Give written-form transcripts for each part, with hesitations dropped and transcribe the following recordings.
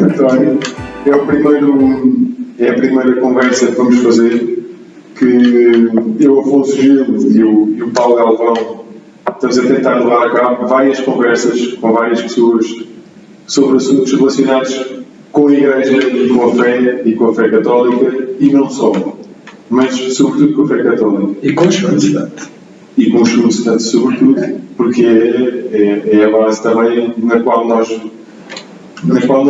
António, é a primeira conversa que vamos fazer, que eu, Afonso Gil e o Paulo Galvão estamos a tentar levar a cabo várias conversas com várias pessoas sobre assuntos relacionados com a Igreja e com a fé católica, e não só, mas sobretudo com a fé católica. E com os protestantes. E com os protestantes, sobretudo, porque é a base também na qual nós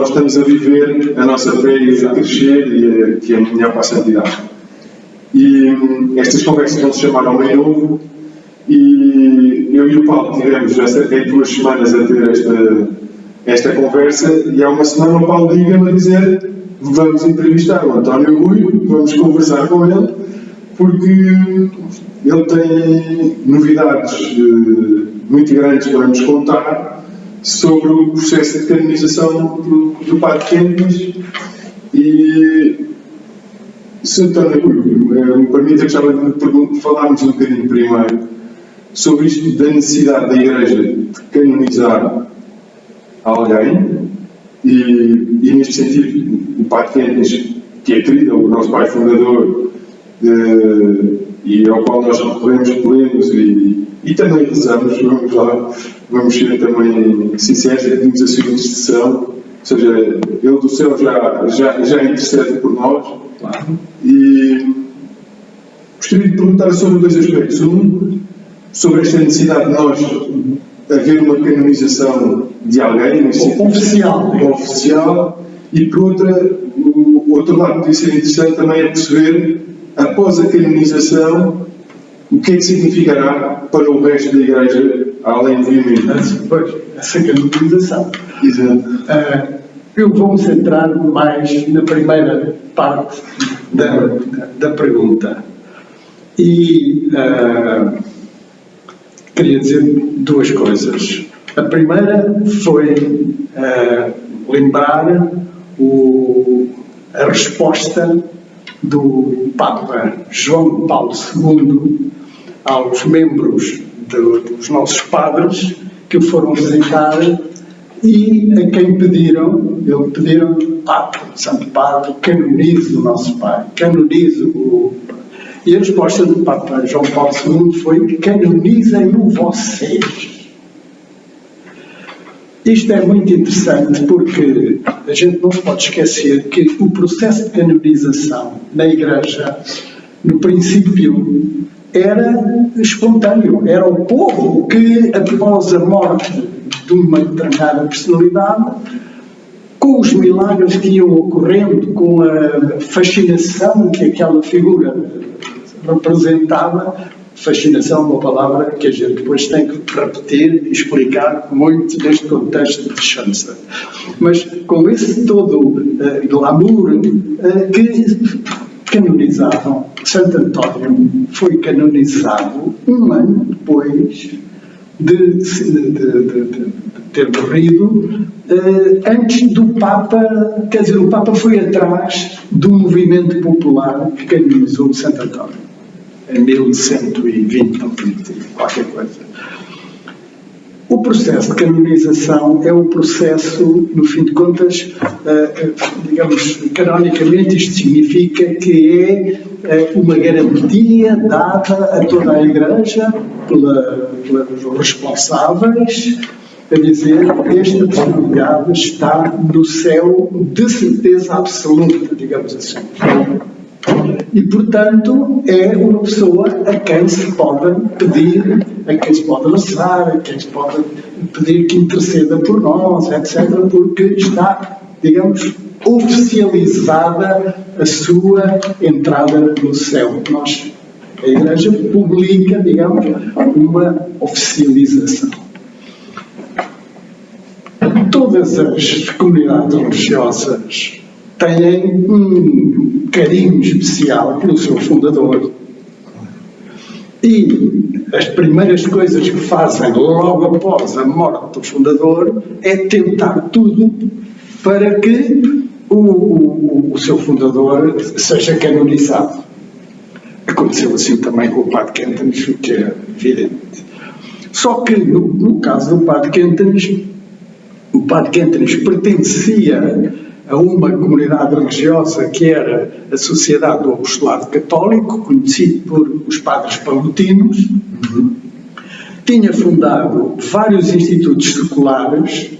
estamos a viver a nossa fé e a crescer e a caminhar para a santidade. E estas conversas vão se chamar ao meio novo, e eu e o Paulo tivemos já cerca de 2 semanas a ter esta conversa, e há uma semana o Paulo liga-me a dizer: vamos entrevistar o António Rui, vamos conversar com ele, porque ele tem novidades muito grandes para nos contar sobre o processo de canonização do Padre Quentinhas. E se António Rui me permite, eu gostava de falarmos um bocadinho primeiro sobre isto da necessidade da Igreja de canonizar alguém, e neste sentido o Padre Quentinhas, que é querido, o nosso pai fundador, e ao qual nós recorremos e também rezamos, vamos ser também sinceros e pedimos a sua intercessão, ou seja, ele do céu já intercede por nós. Claro. E gostaria de perguntar sobre 2 aspectos. Um, sobre esta necessidade de nós haver uma canonização de alguém, oficial, e por o outro lado que podia ser interessante também é perceber, após a canonização, o que é que significará para o resto da Igreja, além do movimento. Pois, essa canonização. Exato. Eu vou me centrar mais na primeira parte da pergunta. E queria dizer 2 coisas. A primeira foi lembrar a resposta do Papa João Paulo II aos membros dos nossos padres que o foram visitar e a quem pediram, Padre, Santo Padre, canonize o nosso Pai, canonize o... E a resposta do Papa João Paulo II foi: canonizem-no vocês. Isto é muito interessante porque a gente não se pode esquecer que o processo de canonização na Igreja, no princípio, era espontâneo. Era o povo que, após a morte de uma determinada personalidade, com os milagres que iam ocorrendo, com a fascinação que aquela figura representava, fascinação é uma palavra que a gente depois tem que repetir e explicar muito neste contexto de Schanzer. Mas com esse todo glamour que canonizavam, Santo António foi canonizado 1 ano depois de ter morrido, antes do Papa, quer dizer, o Papa foi atrás do movimento popular que canonizou Santo António. Em 1120, qualquer coisa. O processo de canonização é um processo, no fim de contas, digamos, canonicamente isto significa que é uma garantia dada a toda a Igreja pelos responsáveis, a dizer: esta personalidade está no céu de certeza absoluta, digamos assim. E, portanto, é uma pessoa a quem se pode pedir, a quem se pode rezar, a quem se pode pedir que interceda por nós, etc., porque está, digamos, oficializada a sua entrada no céu. A Igreja publica, digamos, uma oficialização. Todas as comunidades religiosas têm um carinho especial pelo seu fundador. E as primeiras coisas que fazem logo após a morte do fundador é tentar tudo para que o seu fundador seja canonizado. Aconteceu assim também com o Padre Quentinhas, o que é evidente. Só que no caso do Padre Quentinhas, o Padre Quentinhas pertencia a uma comunidade religiosa que era a Sociedade do Apostolado Católico, conhecido por os Padres Palutinos. Tinha fundado vários institutos seculares,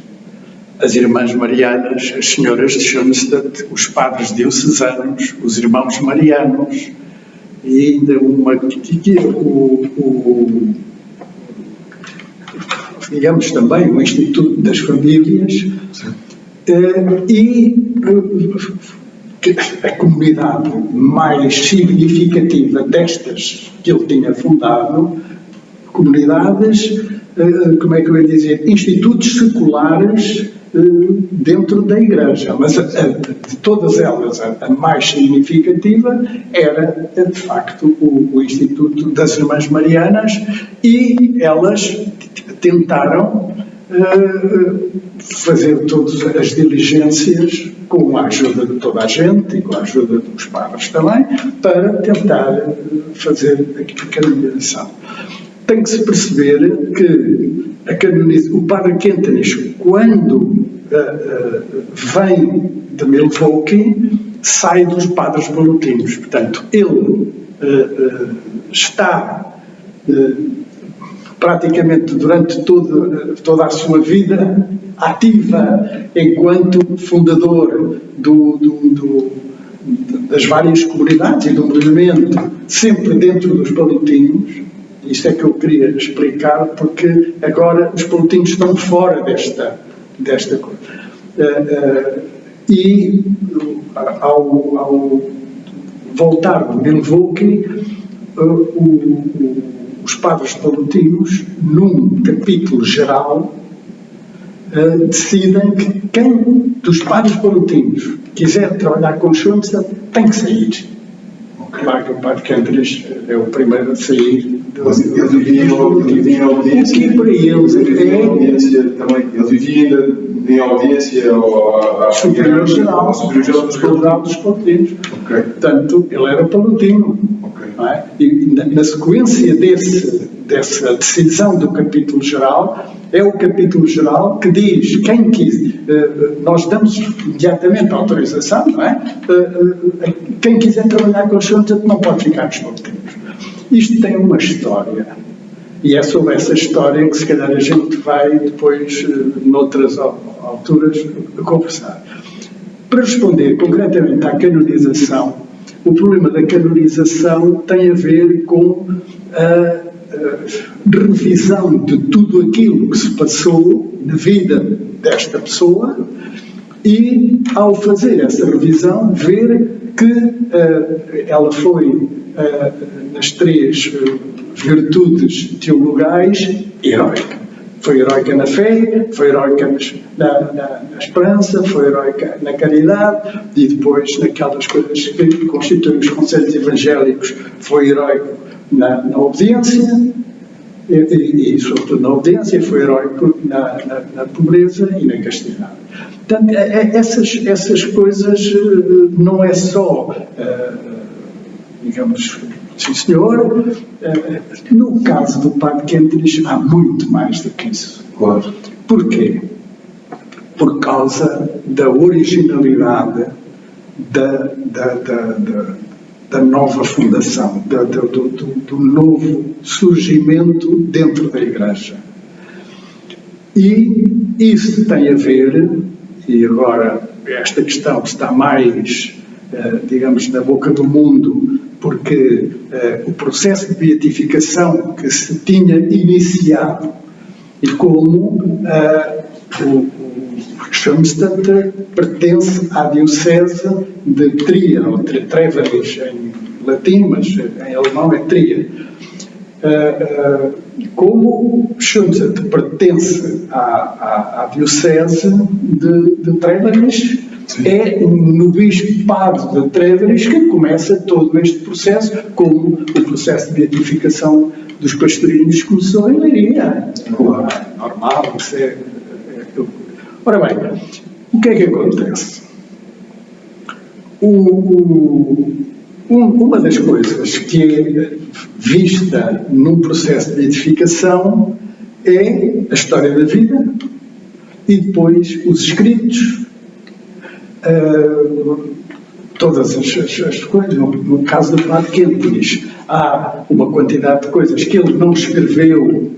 as Irmãs Marianas, as Senhoras de Schoenstatt, os Padres Diocesanos, os Irmãos Marianos, e ainda digamos também o Instituto das Famílias. E a comunidade mais significativa destas que ele tinha fundado, comunidades, como é que eu ia dizer, institutos seculares dentro da Igreja, mas de todas elas a mais significativa era de facto o Instituto das Irmãs Marianas, e elas tentaram fazer todas as diligências com a ajuda de toda a gente e com a ajuda dos padres também, para tentar fazer a canonização. Tem que se perceber que o padre Kentenich, quando vem de Milwaukee, sai dos padres palutinos. Portanto, ele está praticamente durante toda a sua vida ativa enquanto fundador das várias comunidades e do movimento, sempre dentro dos palutinos. Isto é que eu queria explicar, porque agora os palutinos estão fora desta coisa. E ao voltar de Milwaukee, os padres palutinos, num capítulo geral, decidem que quem dos padres palutinos quiser trabalhar com Schoenstatt tem que sair. Claro que o padre Kentenich é o primeiro a sair. Ele vivia em audiência. O que para eles Ele vivia em audiência ao Superior Geral dos Palutinos. Portanto, ele era palutino. Não é? E na sequência dessa decisão do capítulo geral, é o capítulo geral que diz quem quiser, nós damos imediatamente a autorização, não é? Quem quiser trabalhar com os Schoenstatt não pode ficar nos palutinos. Isto tem uma história, e é sobre essa história que se calhar a gente vai depois, noutras alturas, conversar. Para responder concretamente à canonização, o problema da canonização tem a ver com a revisão de tudo aquilo que se passou na vida desta pessoa e, ao fazer essa revisão, ver que ela foi, nas três virtudes teologais, heroica. Foi heroica na fé, foi heroica na esperança, foi heroica na caridade, e depois naquelas coisas que constituem os conselhos evangélicos, foi heroico na obediência, e sobretudo na obediência, foi heroico na pobreza e na castidade. Portanto, essas coisas não é só, digamos, sim senhor, no caso do padre Kentenich há muito mais do que isso. Claro. Porquê? Por causa da originalidade da nova fundação, do novo surgimento dentro da Igreja. E isso tem a ver, e agora esta questão está mais, digamos, na boca do mundo, porque o processo de beatificação que se tinha iniciado e como o Schoenstatt pertence à diocese de Trier, ou Treveris em latim, mas em alemão é Trier. Como Schoenstatt pertence à diocese de Treveris, é no bispado de Treveris que começa todo este processo, como o processo de beatificação dos pastorinhos começou em Leiria. Normal, isso é. Ora bem, o que é que acontece? Uma das coisas que é vista num processo de beatificação é a história da vida e depois os escritos. todas as coisas. No caso do Padre Quentinhas, há uma quantidade de coisas que ele não escreveu,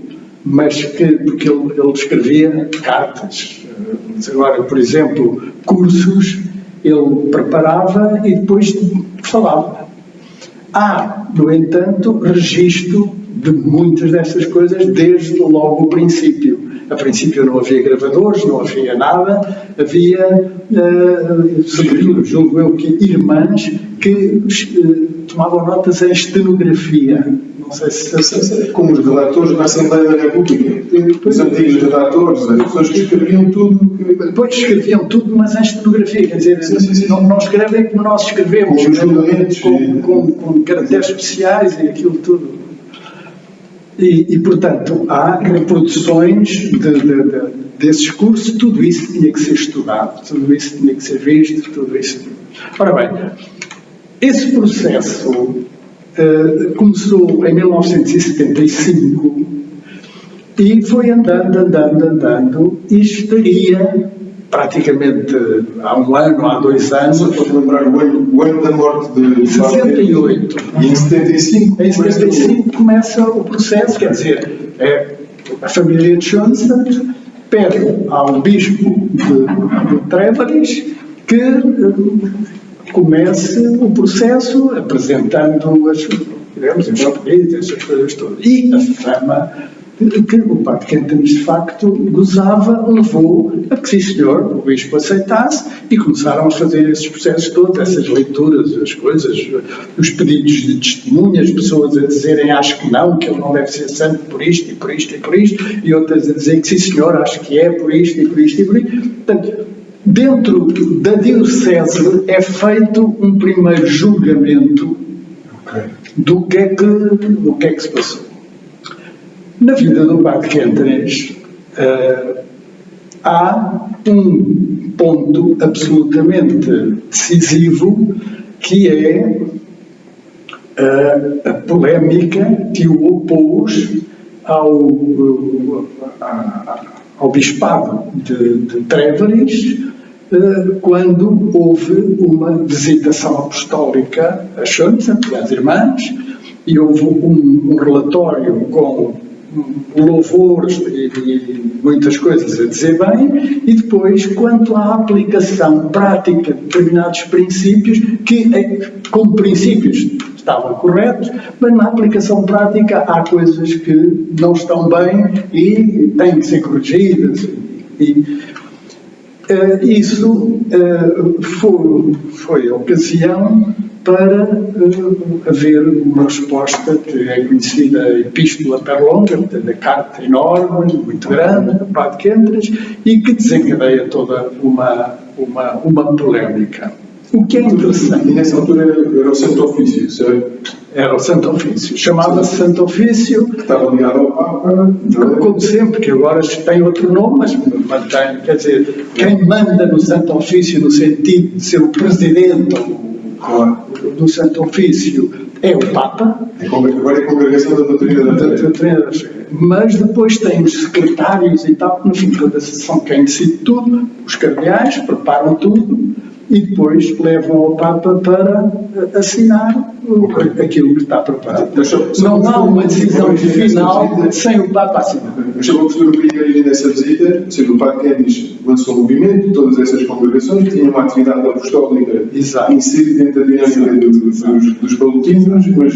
mas porque ele escrevia cartas. Agora, por exemplo, cursos, ele preparava e depois falava. Há, no entanto, registro de muitas dessas coisas desde logo o princípio. A princípio não havia gravadores, não havia nada, havia, julgo eu, que irmãs que tomavam notas em estenografia. Não sei se... Como os redatores na Assembleia da República. Os antigos redatores, as pessoas que escreviam tudo. Depois escreviam tudo, mas em estenografia, quer dizer, não escrevem como nós escrevemos, com caracteres especiais e aquilo tudo. E, portanto, há reproduções desses cursos, tudo isso tinha que ser estudado, tudo isso tinha que ser visto, tudo isso. Ora bem, esse processo começou em 1975 e foi andando e estaria praticamente há um ano, há 2 anos. Só para lembrar o ano da morte de 68. E em 75? Em 75 começa o processo, quer dizer, a família de Schoenstatt pede ao bispo de Trevores que comece o processo apresentando digamos, em português, essas coisas todas. E a fama que o Padre Quentinhas de facto gozava levou a que, sim senhor, o bispo aceitasse e começaram a fazer esses processos todos, essas leituras, as coisas, os pedidos de testemunhas, pessoas a dizerem acho que ele não deve ser santo por isto e por isto e por isto, e outras a dizer que sim senhor, acho que é por isto e por isto e por isto. Portanto, dentro da diocese é feito um primeiro julgamento do que é que se passou. Na vida do Padre Quentinhas há um ponto absolutamente decisivo que é a polémica que o opôs ao bispado de Trevores quando houve uma visitação apostólica a Schoenstatt, às irmãs, e houve um relatório com louvores e muitas coisas a dizer bem, e depois, quanto à aplicação prática de determinados princípios, que como princípios estavam corretos, mas na aplicação prática há coisas que não estão bem e têm que ser corrigidas. Isso foi a ocasião para haver uma resposta que é conhecida a Epístola Perlonga, portanto, a carta enorme, muito grande, do Padre Quentinhas, e que desencadeia toda uma polémica. O que é interessante... E nessa altura era o Santo Ofício, certo? Era o Santo Ofício. Chamava-se Santo Ofício. Que estava ligado ao Papa. Como sempre, que agora tem outro nome, mas mantém. Quer dizer, quem manda no Santo Ofício no sentido de ser o presidente do Santo Ofício é o Papa. Agora é a Congregação da Doutrina da Fé. Mas depois tem os secretários e tal, que no fim de toda são quem decide tudo, os cardeais preparam tudo e depois levam ao Papa para assinar aquilo que está preparado. Não há uma decisão final sem o Papa assinar. Eu chamo a postura peregrina nessa visita, ou seja, o Padre Quentinhas lançou um movimento, todas essas congregações tinham uma atividade apostólica inserida dentro da dinâmica dos palutinos, mas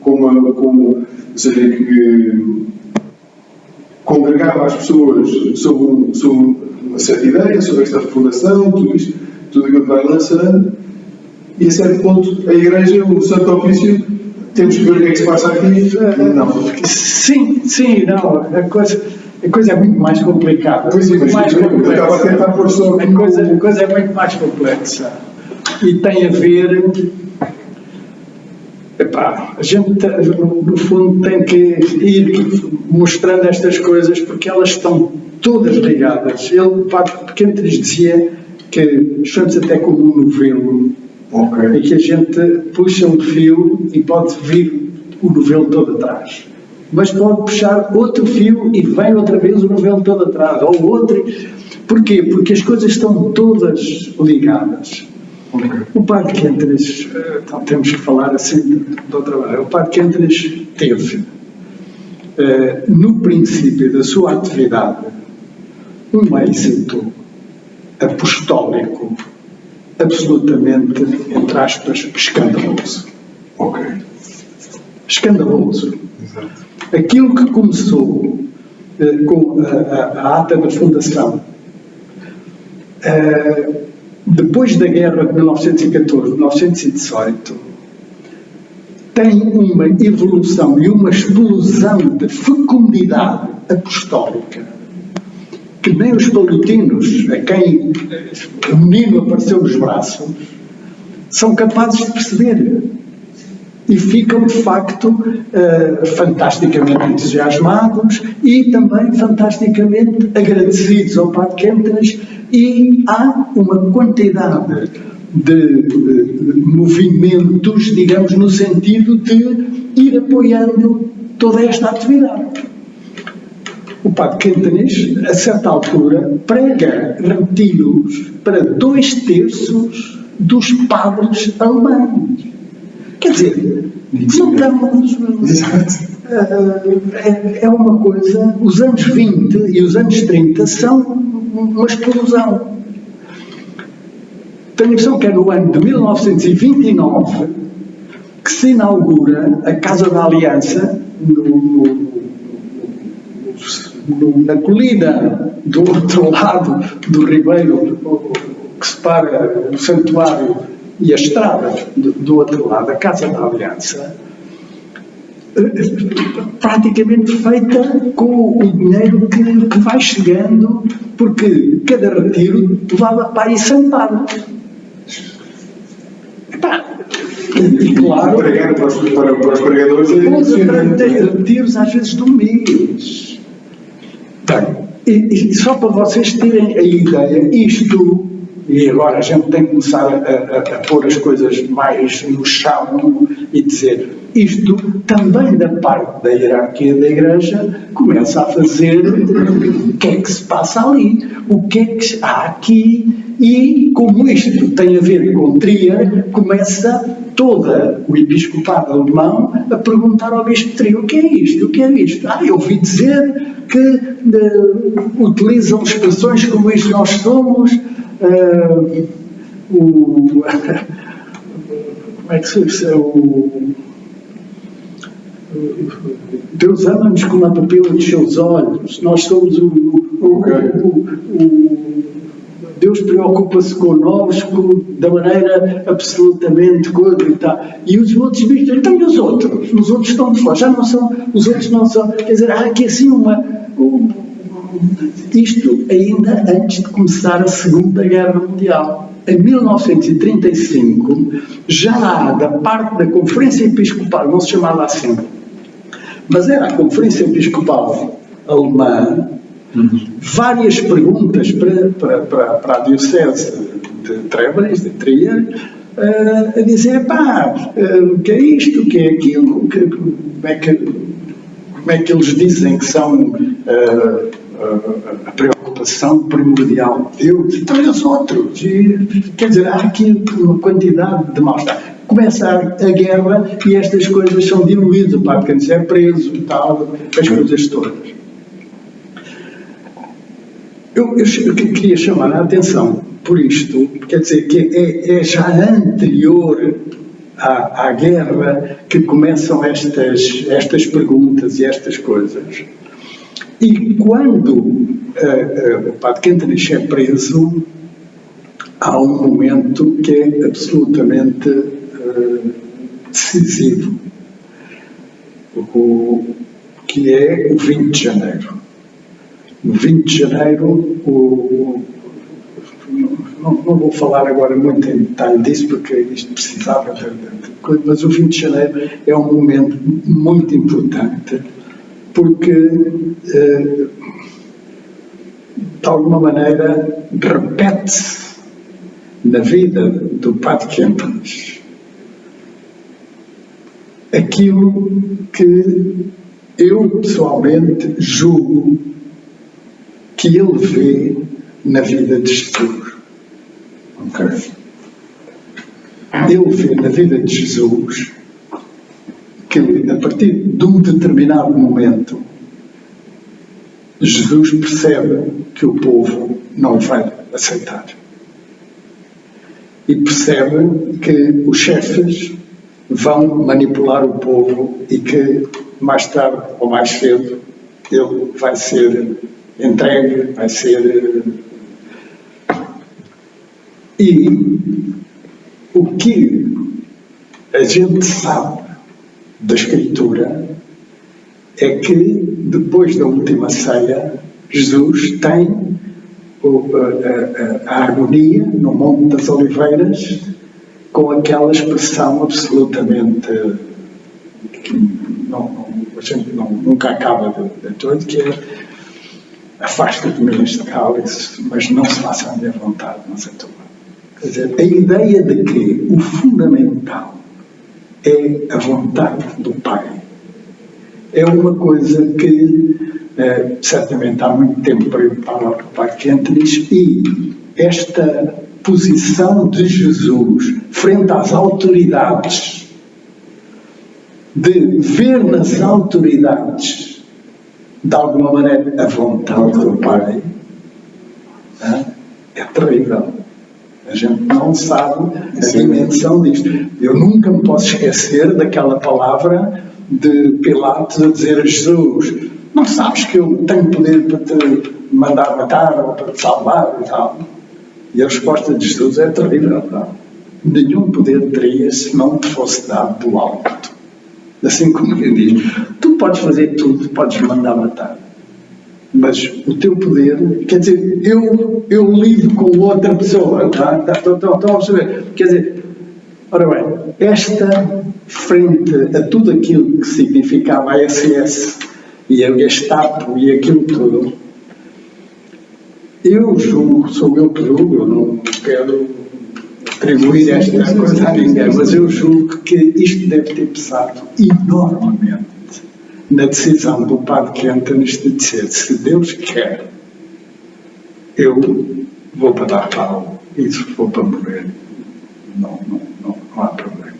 ou seja, que congregava as pessoas sobre uma certa ideia, sobre esta refundação, tudo aquilo que vai lançando, e a certo ponto a Igreja, o Santo Ofício, temos que ver o que é que se passa aqui. Não. Sim, não. A coisa é muito mais complicada. A coisa é muito mais complexa. E tem a ver... a gente, no fundo, tem que ir mostrando estas coisas porque elas estão todas ligadas. O Padre Quentinhas dizia que chama-se até como um novelo, em que a gente puxa um fio e pode vir o novelo todo atrás. Mas pode puxar outro fio e vem outra vez o novelo todo atrás, ou outro. Porquê? Porque as coisas estão todas ligadas. O padre Quentres, então temos que falar assim de outra maneira, o padre Quentres teve, no princípio da sua atividade, um êxito apostólico absolutamente, entre aspas, escandaloso. Escandaloso. Exato. Aquilo que começou com a ata da fundação, depois da guerra de 1914, 1918, tem uma evolução e uma explosão de fecundidade apostólica que nem os palutinos, a quem o menino apareceu nos braços, são capazes de perceber. E ficam, de facto, fantasticamente entusiasmados e também fantasticamente agradecidos ao Padre Quentres, e há uma quantidade de movimentos, digamos, no sentido de ir apoiando toda esta atividade. O Padre Quentres, a certa altura, prega retiros para 2/3 dos padres alemães. Quer dizer, não estamos... É uma coisa... Os anos 20 e os anos 30 são uma explosão. Tenho a noção que é no ano de 1929 que se inaugura a Casa da Aliança na colina do outro lado do Ribeiro, que separa o santuário e a estrada do outro lado, a Casa da Aliança, praticamente feita com o dinheiro que vai chegando, porque cada retiro levava para aí 100 padres. E claro, Pregar para os pregadores retiros às vezes do mês. E só para vocês terem a ideia, isto, e agora a gente tem que começar a pôr as coisas mais no chão e dizer, isto também da parte da hierarquia da Igreja começa a fazer o que é que se passa ali, o que é que há aqui, e como isto tem a ver com Trier, começa todo o episcopado alemão a perguntar ao bispo de Trier, o que é isto? O que é isto? Eu ouvi dizer que utilizam expressões como isto nós somos, como é que se diz? Deus ama-nos com a pupila dos seus olhos, nós somos Deus preocupa-se connosco da maneira absolutamente coisa e tal. E os outros bichos, então e os outros? Os outros estão de fora, já não são, os outros não são. Quer dizer, há aqui assim isto ainda antes de começar a Segunda Guerra Mundial. Em 1935, já há da parte da Conferência Episcopal, não se chamava assim, mas era a Conferência Episcopal Alemã, várias perguntas para a Diocese de Trevres, de Trier, a dizer, o que é isto, o que é aquilo, como é que eles dizem que são a preocupação primordial de Deus, então e os outros? Quer dizer, há aqui uma quantidade de mal-estar. Começa a guerra e estas coisas são diluídas, o Padre Quentres é preso e tal, as coisas todas. Eu queria chamar a atenção por isto, quer dizer, que é já anterior à guerra que começam estas perguntas e estas coisas. E quando o Padre Quentres é preso, há um momento que é absolutamente decisivo, que é o 20 de janeiro. No 20 de janeiro, não vou falar agora muito em detalhe disso, porque isto precisava de coisa, mas o 20 de janeiro é um momento muito importante, porque, de alguma maneira, repete-se na vida do Padre Quentres aquilo que eu, pessoalmente, julgo que ele vê na vida de Jesus. Ok. Ele vê na vida de Jesus que, a partir de um determinado momento, Jesus percebe que o povo não o vai aceitar. E percebe que os chefes vão manipular o povo e que, mais tarde ou mais cedo, ele vai ser entregue, vai ser... E o que a gente sabe da Escritura é que, depois da última ceia, Jesus tem a harmonia no Monte das Oliveiras com aquela expressão absolutamente que a gente nunca acaba de todo, que é: afasta de mim este cálice, mas não se faça a minha vontade, não se a tua. Quer dizer, a ideia de que o fundamental é a vontade do Pai é uma coisa que certamente há muito tempo preocupava o Padre Kentenich, e esta posição de Jesus frente às autoridades, de ver nas autoridades de alguma maneira a vontade do Pai, é terrível. A gente não sabe a dimensão disto. Eu nunca me posso esquecer daquela palavra de Pilatos a dizer a Jesus: não sabes que eu tenho poder para te mandar matar ou para te salvar e tal? E a resposta de Jesus é terrível. Não? Nenhum poder terias se não te fosse dado do alto. Assim como ele diz: tu podes fazer tudo, podes mandar matar, mas o teu poder, quer dizer, eu lido com outra pessoa, estão a perceber? Quer dizer, ora bem, esta, frente a tudo aquilo que significava a SS e a Gestapo e aquilo tudo, eu julgo, sou eu que julgo, eu não quero atribuir esta coisa a ninguém, mas eu julgo que isto deve ter pesado enormemente na decisão do Padre Kentenich de dizer: se Deus quer, eu vou para dar pau, e se for para morrer, não há problema.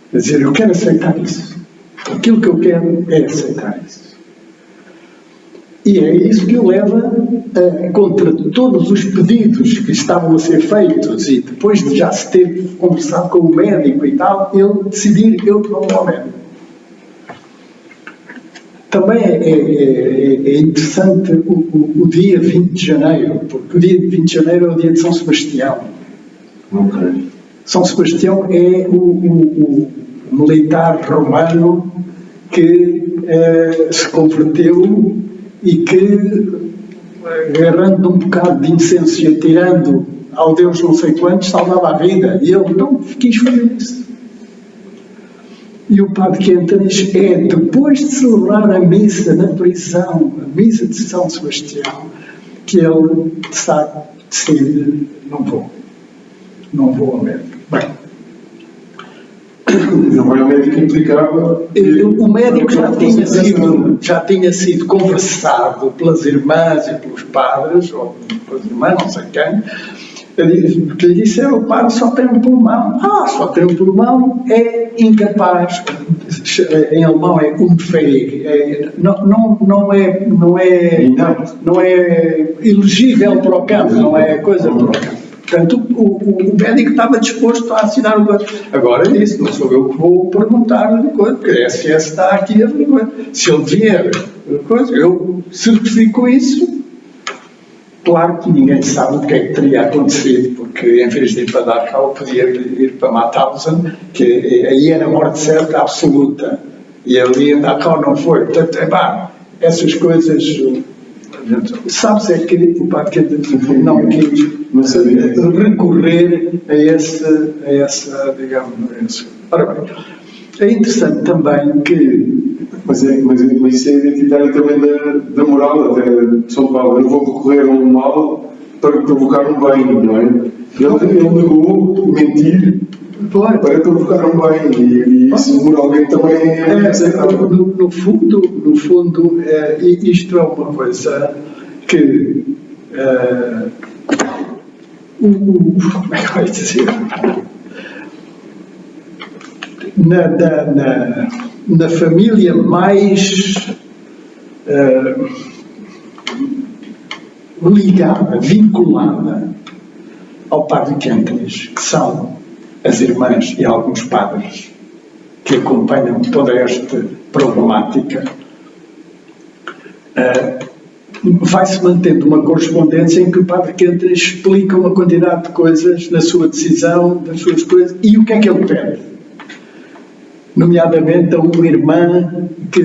Quer dizer, eu quero aceitar isso. Aquilo que eu quero é aceitar isso. E é isso que o leva contra todos os pedidos que estavam a ser feitos, e depois de já se ter conversado com o médico e tal, ele decidir: eu não vou médico. Também é interessante o dia 20 de janeiro, porque o dia 20 de janeiro é o dia de São Sebastião. Okay. São Sebastião é o militar romano que se converteu e que, agarrando um bocado de incenso e atirando ao Deus não sei quantos, salvava a vida. E ele não quis fazer isso. E o Padre Kentenich depois de celebrar a missa na prisão, a missa de São Sebastião, que ele decide: não vou ao médico. Bem, não vai ao médico implicava. O médico já tinha sido conversado pelas irmãs e pelos padres, ou pelas irmãs, não sei quem, que lhe disseram: o padre só tem um pulmão. Só tem um pulmão, é incapaz. Em alemão é unfähig. Não é elegível para o campo, não é coisa para o campo. Portanto, o médico estava disposto a assinar o... Agora disse: não sou eu que vou perguntar-lhe coisa, porque a SS está aqui a ver coisa. Se ele vier coisa, eu certifico isso. Claro que ninguém sabe o que é que teria acontecido, porque em vez de ir para Dachau, podia ir para Mauthausen, que aí era morte certa absoluta. E ali em Dachau não foi. Portanto, essas coisas... Sabe-se é que o Padre Kentenich não quis recorrer a essa, digamos... Ora bem, é interessante também que... Mas isso é identitário também da moral, até de São Paulo. Eu não vou recorrer a um mal para provocar um bem, não é? Ele negou mentir para provocar um bem, e isso moralmente também é aceitável. No fundo, isto é uma coisa que como é que vai dizer? Na família mais ligada, vinculada ao Padre Quentres, que são as irmãs e alguns padres que acompanham toda esta problemática, vai-se mantendo uma correspondência em que o Padre Quentres explica uma quantidade de coisas na sua decisão, das suas coisas, e o que é que ele pede? Nomeadamente a uma irmã que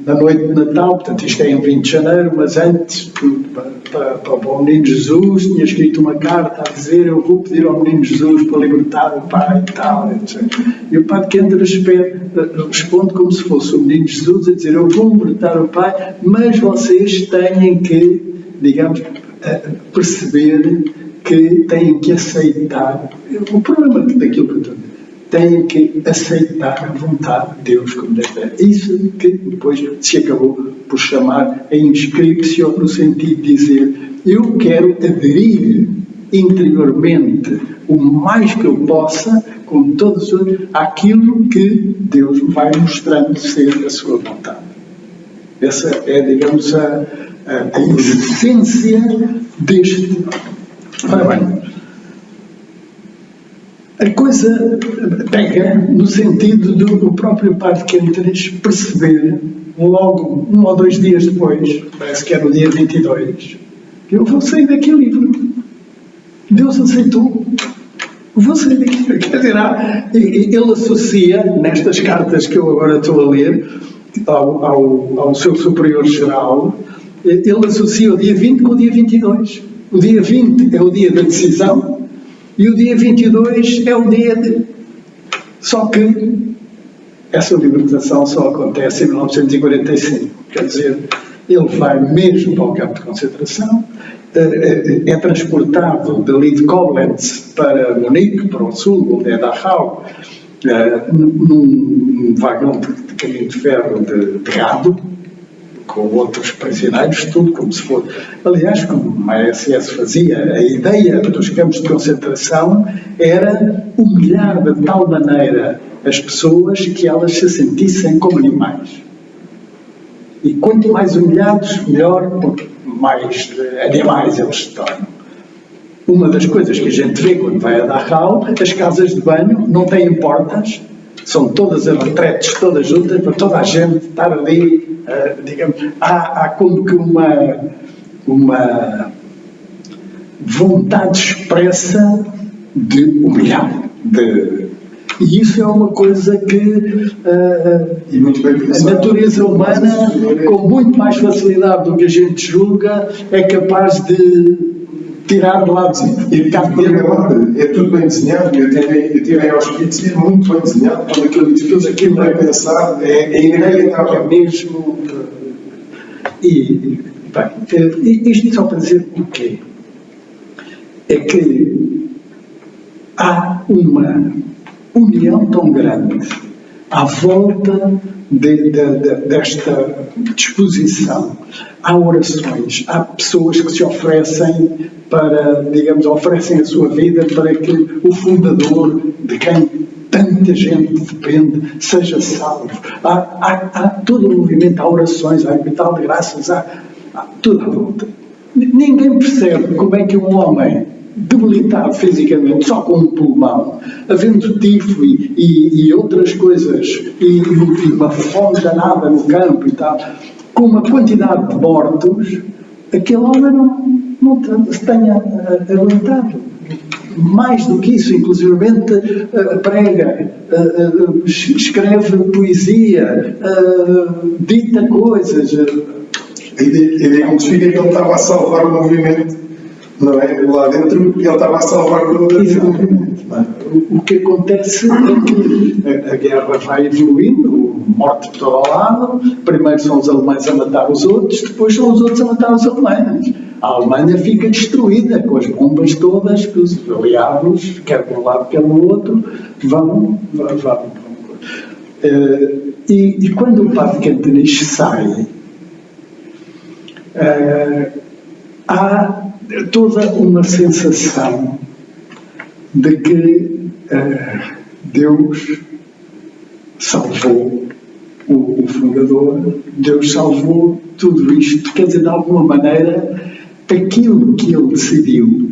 na noite de Natal, portanto isto é em 20 de janeiro, mas antes, para o menino Jesus, tinha escrito uma carta a dizer: eu vou pedir ao menino Jesus para libertar o pai e tal, etc. E o Padre Quentres responde como se fosse o menino Jesus a dizer: eu vou libertar o pai, mas vocês têm que, digamos, perceber que têm que aceitar. O problema daquilo que eu estou a dizer, têm que aceitar a vontade de Deus como deve ser. Isso que depois se acabou por chamar a inscriptio, no sentido de dizer: eu quero aderir interiormente o mais que eu possa, com todos os outros, àquilo que Deus me vai mostrando ser a sua vontade. Essa é, digamos, a essência deste. Ora bem, a coisa pega no sentido do próprio Padre Quentres perceber, logo 1 ou 2 dias depois, parece que é no dia 22, que eu vou sair daquele livro. Deus aceitou. Vou sair daquele. Quer dizer, ele associa, nestas cartas que eu agora estou a ler, ao seu superior-geral, ele associa o dia 20 com o dia 22. O dia 20 é o dia da decisão, e o dia 22 é o dia de... Só que essa libertação só acontece em 1945. Quer dizer, ele vai mesmo para o campo de concentração, é transportado dali de Koblenz para Munique, para o sul, onde é Dachau, num vagão de caminho de ferro de gado, com outros prisioneiros, tudo como se fosse. Aliás, como a SS fazia, a ideia dos campos de concentração era humilhar de tal maneira as pessoas que elas se sentissem como animais. E quanto mais humilhados, melhor, porque mais animais eles se tornam. Uma das coisas que a gente vê quando vai a Dachau, as casas de banho não têm portas, são todas as retretes, todas juntas, para toda a gente estar ali, digamos, há como que uma vontade expressa de humilhar, e isso é uma coisa que a natureza humana, com muito mais facilidade do que a gente julga, é capaz de tirar de lado. É tudo bem desenhado. Eu tive em Auschwitz, é muito bem desenhado. Tudo aquilo é pensado, é inevitável. É mesmo. E isto só para dizer o quê? É que há uma união tão grande à volta desta disposição. Há orações, há pessoas que se oferecem para, digamos, oferecem a sua vida para que o fundador, de quem tanta gente depende, seja salvo. Há todo o movimento, há orações, há hospital de graças, há tudo à volta. Ninguém percebe como é que um homem debilitado fisicamente, só com um pulmão, havendo tifo e outras coisas, e uma fome danada no campo e tal, com uma quantidade de mortos, aquele homem não tenha aguentado. Mais do que isso, inclusivamente prega, escreve poesia, dita coisas. A ideia que fica é que ele estava a salvar o movimento. Não é? Lá dentro ele estava a salvar o movimento. O que acontece é que a guerra vai evoluindo, morte por todo lado. Primeiro são os alemães a matar os outros, depois são os outros a matar os alemães. A Alemanha fica destruída com as bombas todas que os aliados, quer de um lado, quer do outro, vão. E quando o Padre Quentres sai, há toda uma sensação de que Deus salvou o fundador, Deus salvou tudo isto. Quer dizer, de alguma maneira, aquilo que ele decidiu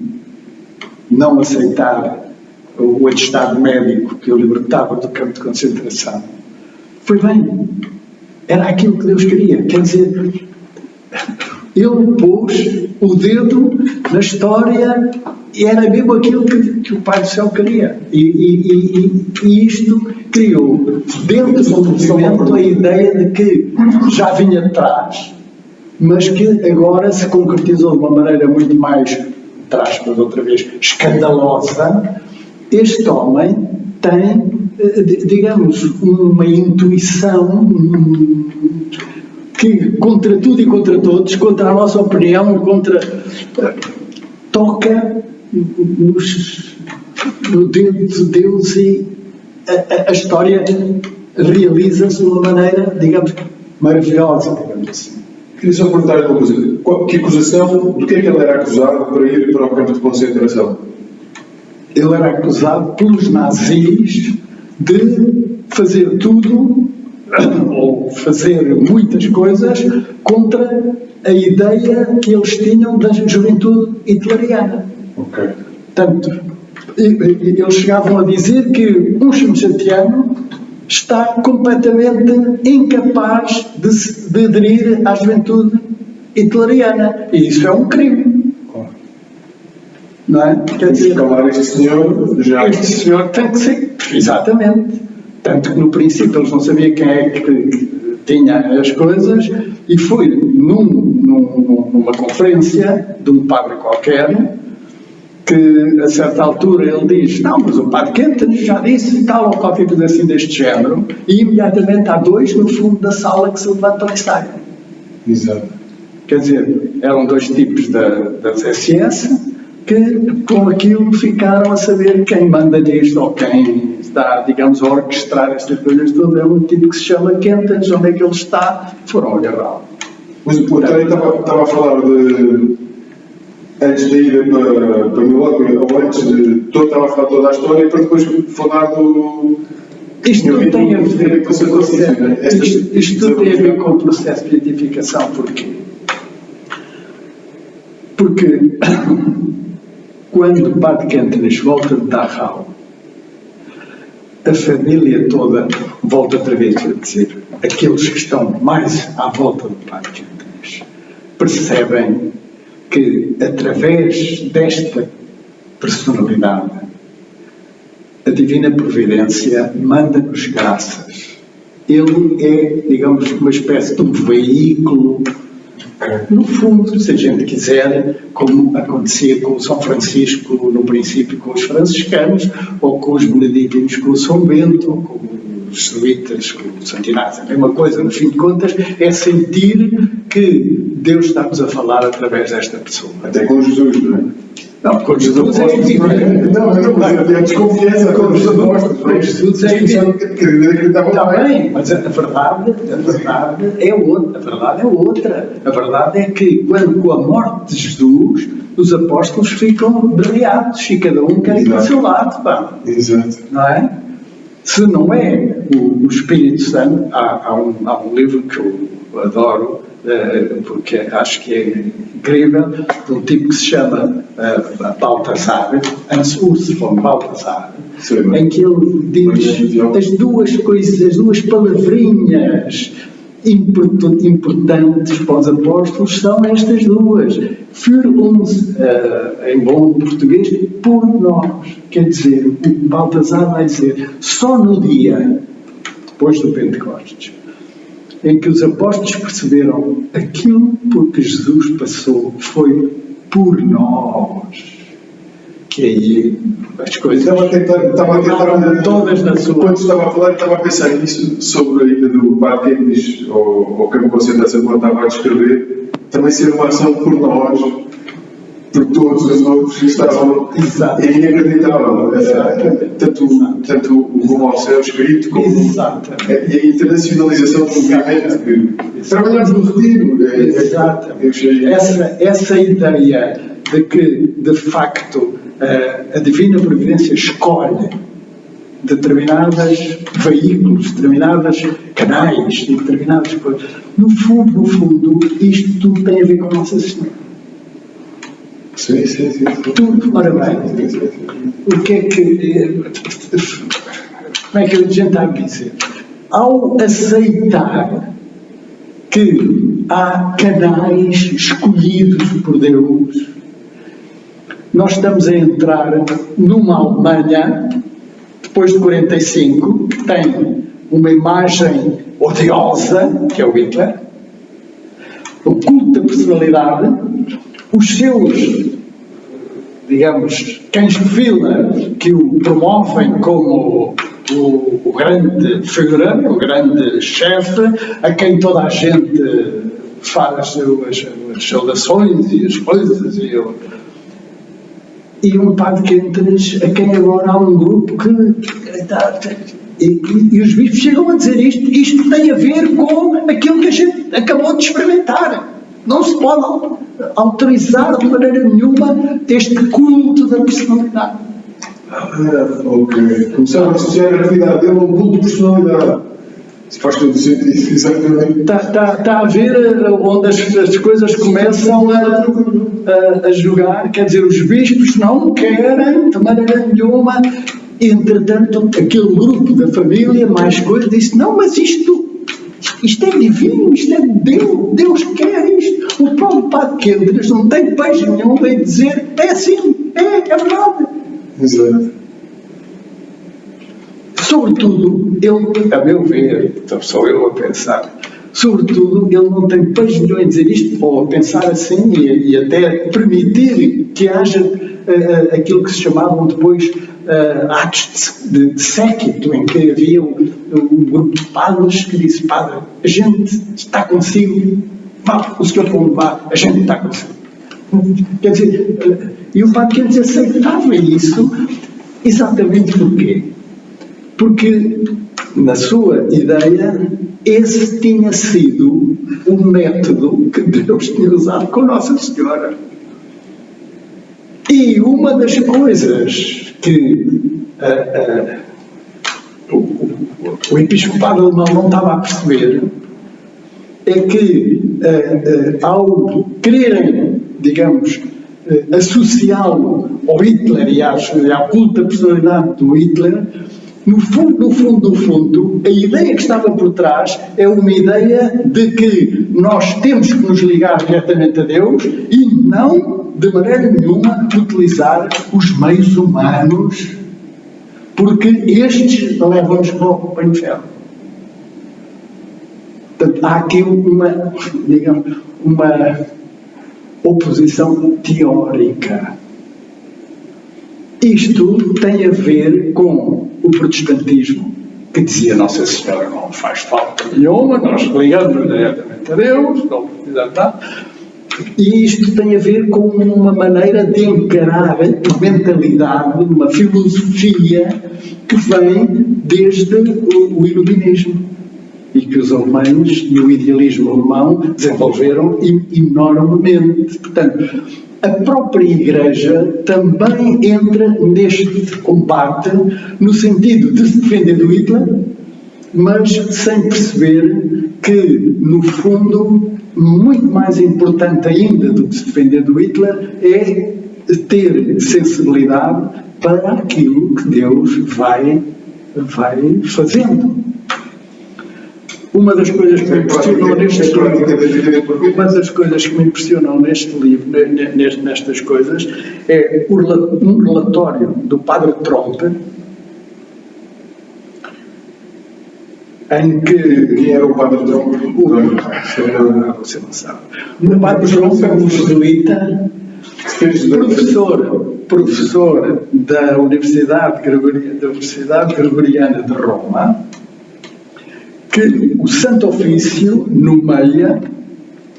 não aceitar, o atestado médico que o libertava do campo de concentração, foi bem. Era aquilo que Deus queria. Quer dizer, ele pôs o dedo na história e era mesmo aquilo que o Pai do Céu queria. E isto criou dentro do movimento a ideia de que já vinha de trás, mas que agora se concretizou de uma maneira muito mais, entre aspas, outra vez, escandalosa. Este homem tem, digamos, uma intuição que, contra tudo e contra todos, contra a nossa opinião, toca no dedo de Deus e a história realiza-se de uma maneira, digamos, maravilhosa, digamos assim. Queria só perguntar uma coisa. Que acusação, do que é que ele era acusado para ir para o campo de concentração? Ele era acusado pelos nazis de fazer tudo, ou fazer muitas coisas, contra a ideia que eles tinham da juventude hitleriana. Ok. Portanto, eles chegavam a dizer que um chumchatiano está completamente incapaz de aderir à juventude hitleriana. E isso é um crime. Não é? Quer dizer, calar este senhor já. Este senhor tem que ser. Exatamente. Tanto que no princípio eles não sabiam quem é que tinha as coisas, e foi numa conferência de um padre qualquer, que a certa altura ele diz: não, mas o padre Kenton já disse tal ou qualquer coisa assim deste género, e imediatamente há dois no fundo da sala que se levantam e saem. Exato. Quer dizer, eram dois tipos das SS que com aquilo ficaram a saber quem manda nisto ou quem está, digamos, a orquestrar estas coisas todas. É um tipo que se chama Kenton, onde é que ele está, foram agarrá-lo. Mas o também estava a falar de, antes da ida para Milwaukee, ou antes de, estava a falar toda a história, para depois falar do... Isto tudo tem a ver com o processo. Isto tudo tem a ver com o processo de identificação. Porquê? Porque quando o padre Kentenich volta de Dachau, a família toda volta outra vez a dizer, aqueles que estão mais à volta do padre Kentenich percebem que através desta personalidade a Divina Providência manda-nos graças. Ele é, digamos, uma espécie de um veículo, no fundo, se a gente quiser, como acontecia com o São Francisco no princípio com os franciscanos, ou com os beneditinos com o São Bento, ou com os jesuítas com o Santo Inácio. A mesma coisa, no fim de contas, é sentir que Deus está-nos a falar através desta pessoa. Até com Jesus, não é? Não, com Jesus é evidente. Não, é desconfiança com os apóstolos. Com Jesus é evidente. Está bem, mas a verdade é outra. A verdade é que, quando com a morte de Jesus, os apóstolos ficam derreados e cada um quer ir para o seu lado. Pá. Exato. Não é? Se não é o Espírito Santo, há um livro que eu adoro, porque acho que é incrível, de um tipo que se chama Baltasar, Hans Urs von Baltasar, em que ele diz as duas coisas, as duas palavrinhas importantes para os apóstolos são estas duas. Für uns, em bom português, por nós. Quer dizer, o Baltasar vai dizer, só no dia, depois do Pentecostes, em que os apóstolos perceberam aquilo por que Jesus passou foi por nós. Que aí as coisas estava a tentar todas na sua... Quando estava a falar, estava a pensar nisso, sobre a ida do padre Kentenich ao campo de concentração, quando estava a descrever, também ser uma ação por nós, porque todos os outros estavam inacreditável. Tanto o rumo ao céu escrito como e a internacionalização do movimento. Trabalhamos no retiro. Essa ideia de que, de facto, a Divina Providência escolhe determinados veículos, determinados canais, determinadas coisas. No fundo, isto tudo tem a ver com a Nossa Senhora. Sim. Tudo, ora bem, o que é que... Como é que a gente há de dizer? Ao aceitar que há canais escolhidos por Deus, nós estamos a entrar numa Alemanha, depois de 45, que tem uma imagem odiosa, que é o Hitler, o culto da personalidade, os seus, digamos, cães de fila que o promovem como o grande figura, o grande chefe, a quem toda a gente faz as saudações e as coisas, e um padre que entres, a quem agora há um grupo que... E os bispos chegam a dizer isto tem a ver com aquilo que a gente acabou de experimentar. Não se pode autorizar de maneira nenhuma este culto da personalidade. Ok. Começaram a associar a atividade dele a um culto de personalidade. Isso faz todo sentido, exatamente. Está a ver onde as coisas começam a jogar, quer dizer, os bispos não querem de maneira nenhuma. Entretanto, aquele grupo da família, mais coisa, disse, não, mas isto é divino, isto é de Deus, Deus quer isto. O próprio Padre Quentres não tem peixe nenhum em dizer, é assim, é verdade. Exato. Sobretudo, ele, a meu ver, então sou eu a pensar, sobretudo, ele não tem peixe nenhum em dizer isto, ou a pensar assim, e até permitir que haja aquilo que se chamavam depois atos de séquito, em que havia um grupo de padres que disse, padre, a gente está consigo, vá, o senhor como vá, a gente está consigo. Quer dizer, e o padre Quentres aceitava isso, exatamente porquê? Porque, na sua ideia, esse tinha sido o método que Deus tinha usado com Nossa Senhora. E uma das coisas que o episcopado alemão não estava a perceber é que, ao quererem, digamos, associá-lo ao Hitler e ao culto da personalidade do Hitler, no fundo, a ideia que estava por trás é uma ideia de que nós temos que nos ligar diretamente a Deus e não, de maneira nenhuma, utilizar os meios humanos, porque estes levam-nos para o inferno. Portanto, há aqui uma oposição teórica. Isto tem a ver com o protestantismo, que dizia Nossa Senhora não faz falta nenhuma, nós ligamos diretamente a Deus, não precisamos nada. E isto tem a ver com uma maneira de encarar uma mentalidade, uma filosofia que vem desde o iluminismo e que os alemães e o idealismo alemão desenvolveram enormemente. Portanto, a própria Igreja também entra neste combate no sentido de se defender do Hitler, mas sem perceber que, no fundo, muito mais importante ainda do que se defender do Hitler é ter sensibilidade para aquilo que Deus vai fazendo. Uma das coisas que me impressionou neste livro, nestas coisas, é um relatório do Padre Tromp, em que... Quem era o Padre Tromp? Você não sabe. O Padre Tromp é um jesuíta, professor da Universidade Gregoriana de Roma, que o Santo Ofício nomeia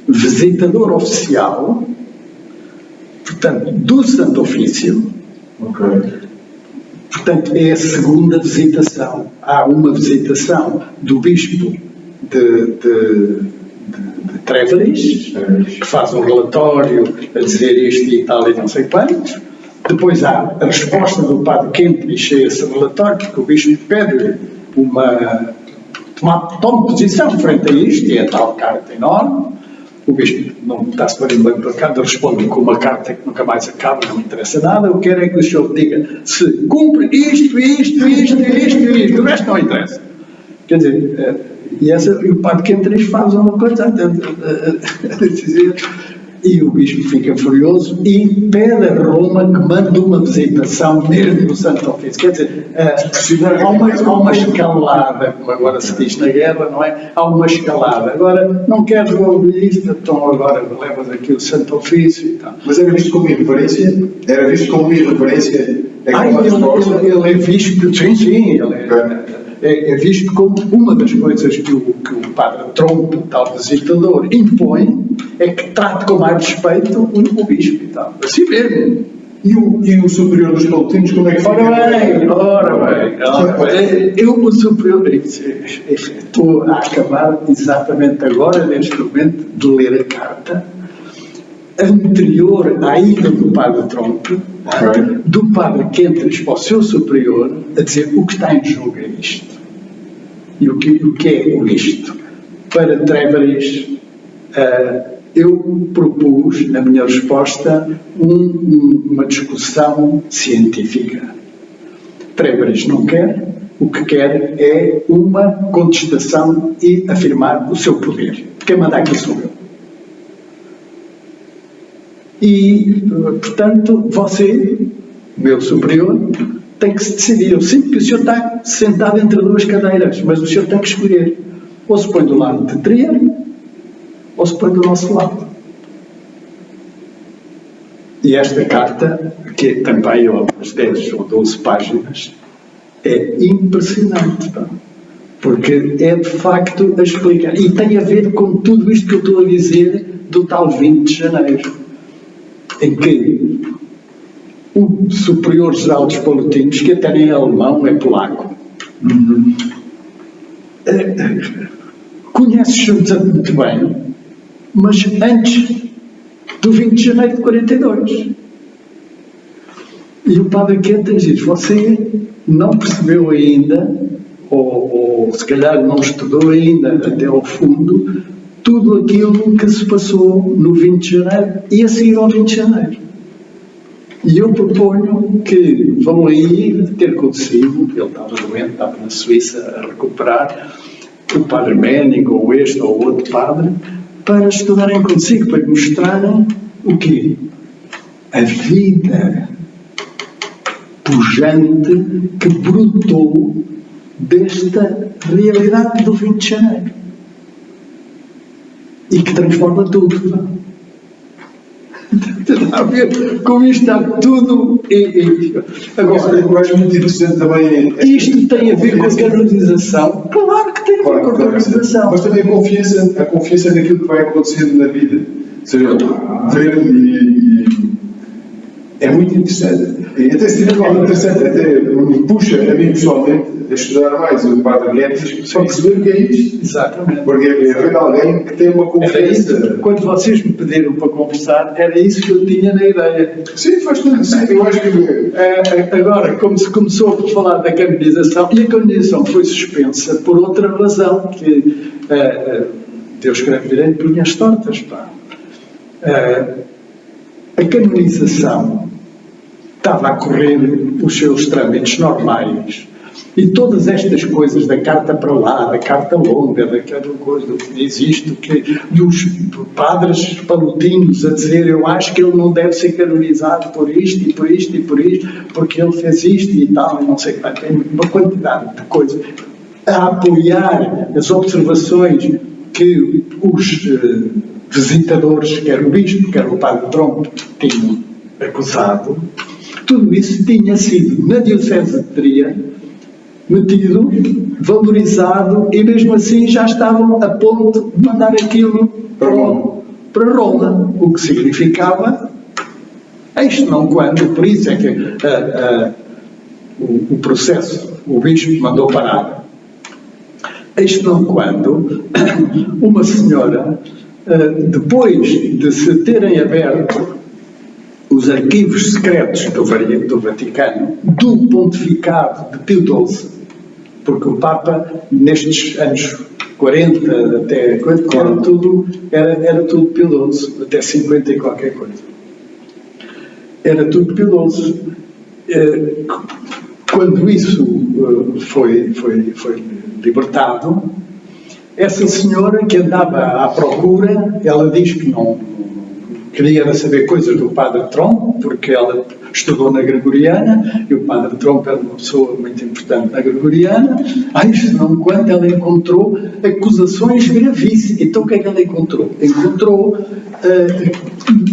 visitador oficial, portanto, do Santo Ofício. Ok. Portanto, é a segunda visitação. Há uma visitação do Bispo de Tréveris, que faz um relatório a dizer isto e tal e não sei quanto. Depois há a resposta do Padre Kempis a esse relatório, porque o Bispo pede tome posição frente a isto, e é tal carta enorme. O Bispo não está-se bem para cá, responde com uma carta que nunca mais acaba, não me interessa nada. Eu quero é que o senhor diga se cumpre isto, o resto não interessa. Quer dizer, e o Padre Kempis faz uma coisa a dizer, e o Bispo fica furioso e pede a Roma que mande uma visitação mesmo do Santo Ofício. Quer dizer, há uma escalada, como agora se diz na guerra, não é? Há uma escalada. Agora, não queres ouvir isto, então agora levas aqui o Santo Ofício e tal. Mas era visto como irreverência? Era visto como irreverência? Ele é visto, sim, é visto como uma das coisas que o Padre Trompe, tal visitador, impõe, é que trate com mais respeito o Bispo e tal. Assim mesmo. E o superior dos palutinos, como é que fica? Ora bem. Eu, o superior, estou a acabar exatamente agora, neste momento, de ler a carta anterior à ida do Padre Trompe, do Padre Kempis para o seu superior, a dizer o que está em jogo é isto. E o que é isto? Para Tréveris, eu propus, na minha resposta, uma discussão científica. Tréveris não quer, o que quer é uma contestação e afirmar o seu poder. Quem manda aqui sou eu. E, portanto, você, meu superior, tem que se decidir. Eu sinto que o senhor está sentado entre duas cadeiras, mas o senhor tem que escolher. Ou se põe do lado de Trier, ou se põe do nosso lado. E esta carta, que é também umas 10 ou 12 páginas, é impressionante, pá. Porque é de facto a explicar. E tem a ver com tudo isto que eu estou a dizer do tal 20 de janeiro, em que o superior-geral dos palutinos, que até nem é alemão, é polaco, conhece Schutzer muito bem, mas antes do 20 de janeiro de 42. E o Padre Kempis diz, você não percebeu ainda, ou se calhar não estudou ainda até ao fundo, tudo aquilo que se passou no 20 de janeiro e a seguir ao 20 de janeiro. E eu proponho que vão aí ter consigo, ele estava doente, estava na Suíça a recuperar, o Padre Menning, ou este ou outro padre, para estudarem consigo, para mostrarem o quê? A vida pujante que brotou desta realidade do 20 de janeiro. E que transforma tudo. Tem a ver com isto, está tudo. Agora, eu acho muito interessante também. Isto tem a ver com a canonização? Claro que tem a ver com a canonização. Mas também a confiança naquilo que vai acontecendo na vida. Ou seja, ver é muito interessante. E até se tiver algo interessante, até me puxa a mim pessoalmente a estudar mais o Padre Kempis para perceber o que é isto. Exatamente. Porque é ver alguém que tem uma confiança. Quando vocês me pediram para conversar, era isso que eu tinha na ideia. Sim, faz tudo. Sim, eu acho que. Agora, como se começou a falar da canonização, e a canonização foi suspensa por outra razão, que Deus escreve direito por unhas tortas, pá. A canonização estava a correr os seus trâmites normais e todas estas coisas da carta para lá, da carta longa, daquela coisa que diz isto, dos padres palutinos a dizer eu acho que ele não deve ser canonizado por isto e por isto e por isto, porque ele fez isto e tal, e não sei o que, tem uma quantidade de coisas a apoiar as observações que os visitadores, quer o bispo, quer o Padre Trompe, tinham acusado. Tudo isso tinha sido, na Diocese de Trier, metido, valorizado, e mesmo assim já estavam a ponto de mandar aquilo para Roma. O que significava Isto não quando, por isso é que o processo, o bispo mandou parar. Isto não quando uma senhora, depois de se terem aberto os arquivos secretos do Vaticano, do pontificado de Pio XII, porque o Papa, nestes anos 40 até 40, era tudo Pio XII, até 50 e qualquer coisa. Era tudo Pio XII. Quando isso foi libertado, essa senhora que andava à procura, ela diz que não queria saber coisas do Padre Tromp, porque ela estudou na Gregoriana, e o Padre Tromp era uma pessoa muito importante na Gregoriana. Isto não quando ela encontrou acusações gravíssimas. Então o que é que ela encontrou? Encontrou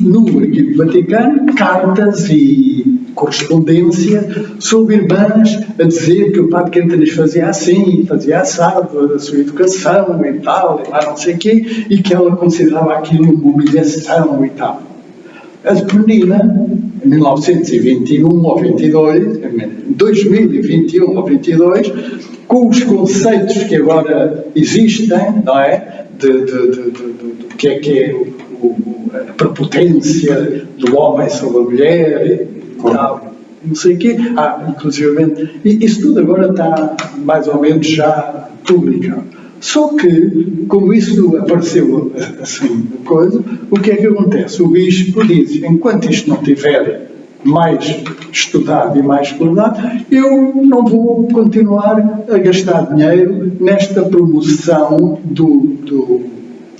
no Arquivo Vaticano cartas e correspondência sobre irmãs a dizer que o Padre Quentinhas fazia assim, fazia assado, a sua educação e tal, e lá não sei o quê, e que ela considerava aquilo uma humilhação e tal. A menina, em 1921 ou 22, em 2021 ou 22, com os conceitos que agora existem, não é? Do que é a prepotência do homem sobre a mulher e tal, não sei o quê. Inclusive, isso tudo agora está mais ou menos já publicado. Só que, como isso apareceu assim, coisa, o que é que acontece? O bispo diz, enquanto isto não tiver mais estudado e mais estudado, eu não vou continuar a gastar dinheiro nesta promoção do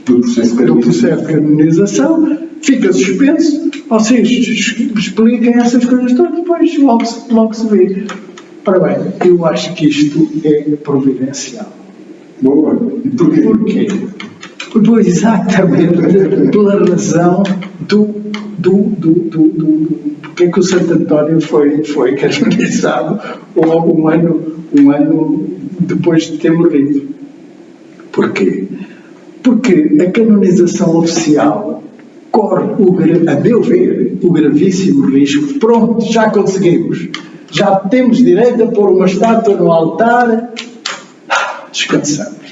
processo de canonização. Fica suspenso, vocês expliquem essas coisas todas, depois logo se vê. Ora bem, eu acho que isto é providencial. Boa. E porquê? Porquê? Pois exatamente pela razão porque é que o Santo António foi canonizado um ano depois de ter morrido. Porquê? Porque a canonização oficial corre, a meu ver, o gravíssimo risco. Pronto, já conseguimos. Já temos direito a pôr uma estátua no altar. Descansamos.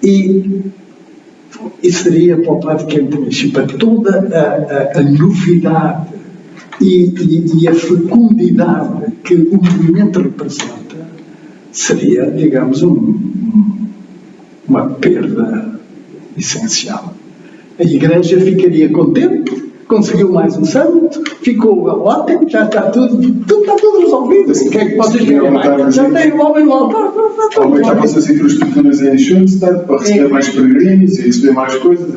E seria para o Padre Quentinhas, para toda a novidade e a fecundidade que o movimento representa, seria, digamos, uma perda essencial. A Igreja ficaria contente, conseguiu mais um santo, ficou ótimo, já está tudo resolvido. O que é que vocês querem mais? Já tem o homem no altar. Aumentar as suas infraestruturas em Schoenstatt para receber mais peregrinos e receber mais coisas.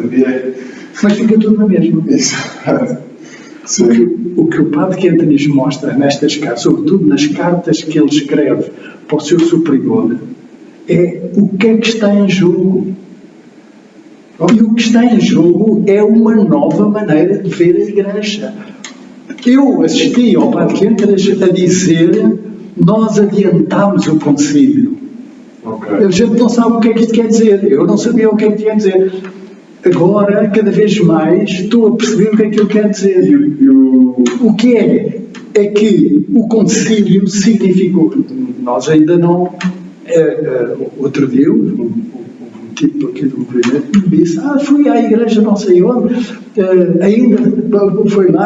Mas fica tudo na mesma. Isso. O que o Padre Quentinhas mostra nestas cartas, sobretudo nas cartas que ele escreve para o seu superior, é o que é que está em jogo. E o que está em jogo é uma nova maneira de ver a Igreja. Eu assisti ao Padre Quentinhas a dizer: nós adiantámos o concílio. Okay. A gente não sabe o que é que isto quer dizer. Eu não sabia o que é que quer dizer. Agora, cada vez mais, estou a perceber o que é que ele quer dizer. O que é que o concílio significou. Nós ainda não... outro dia, um tipo aqui do movimento me disse: fui à igreja não sei onde, ainda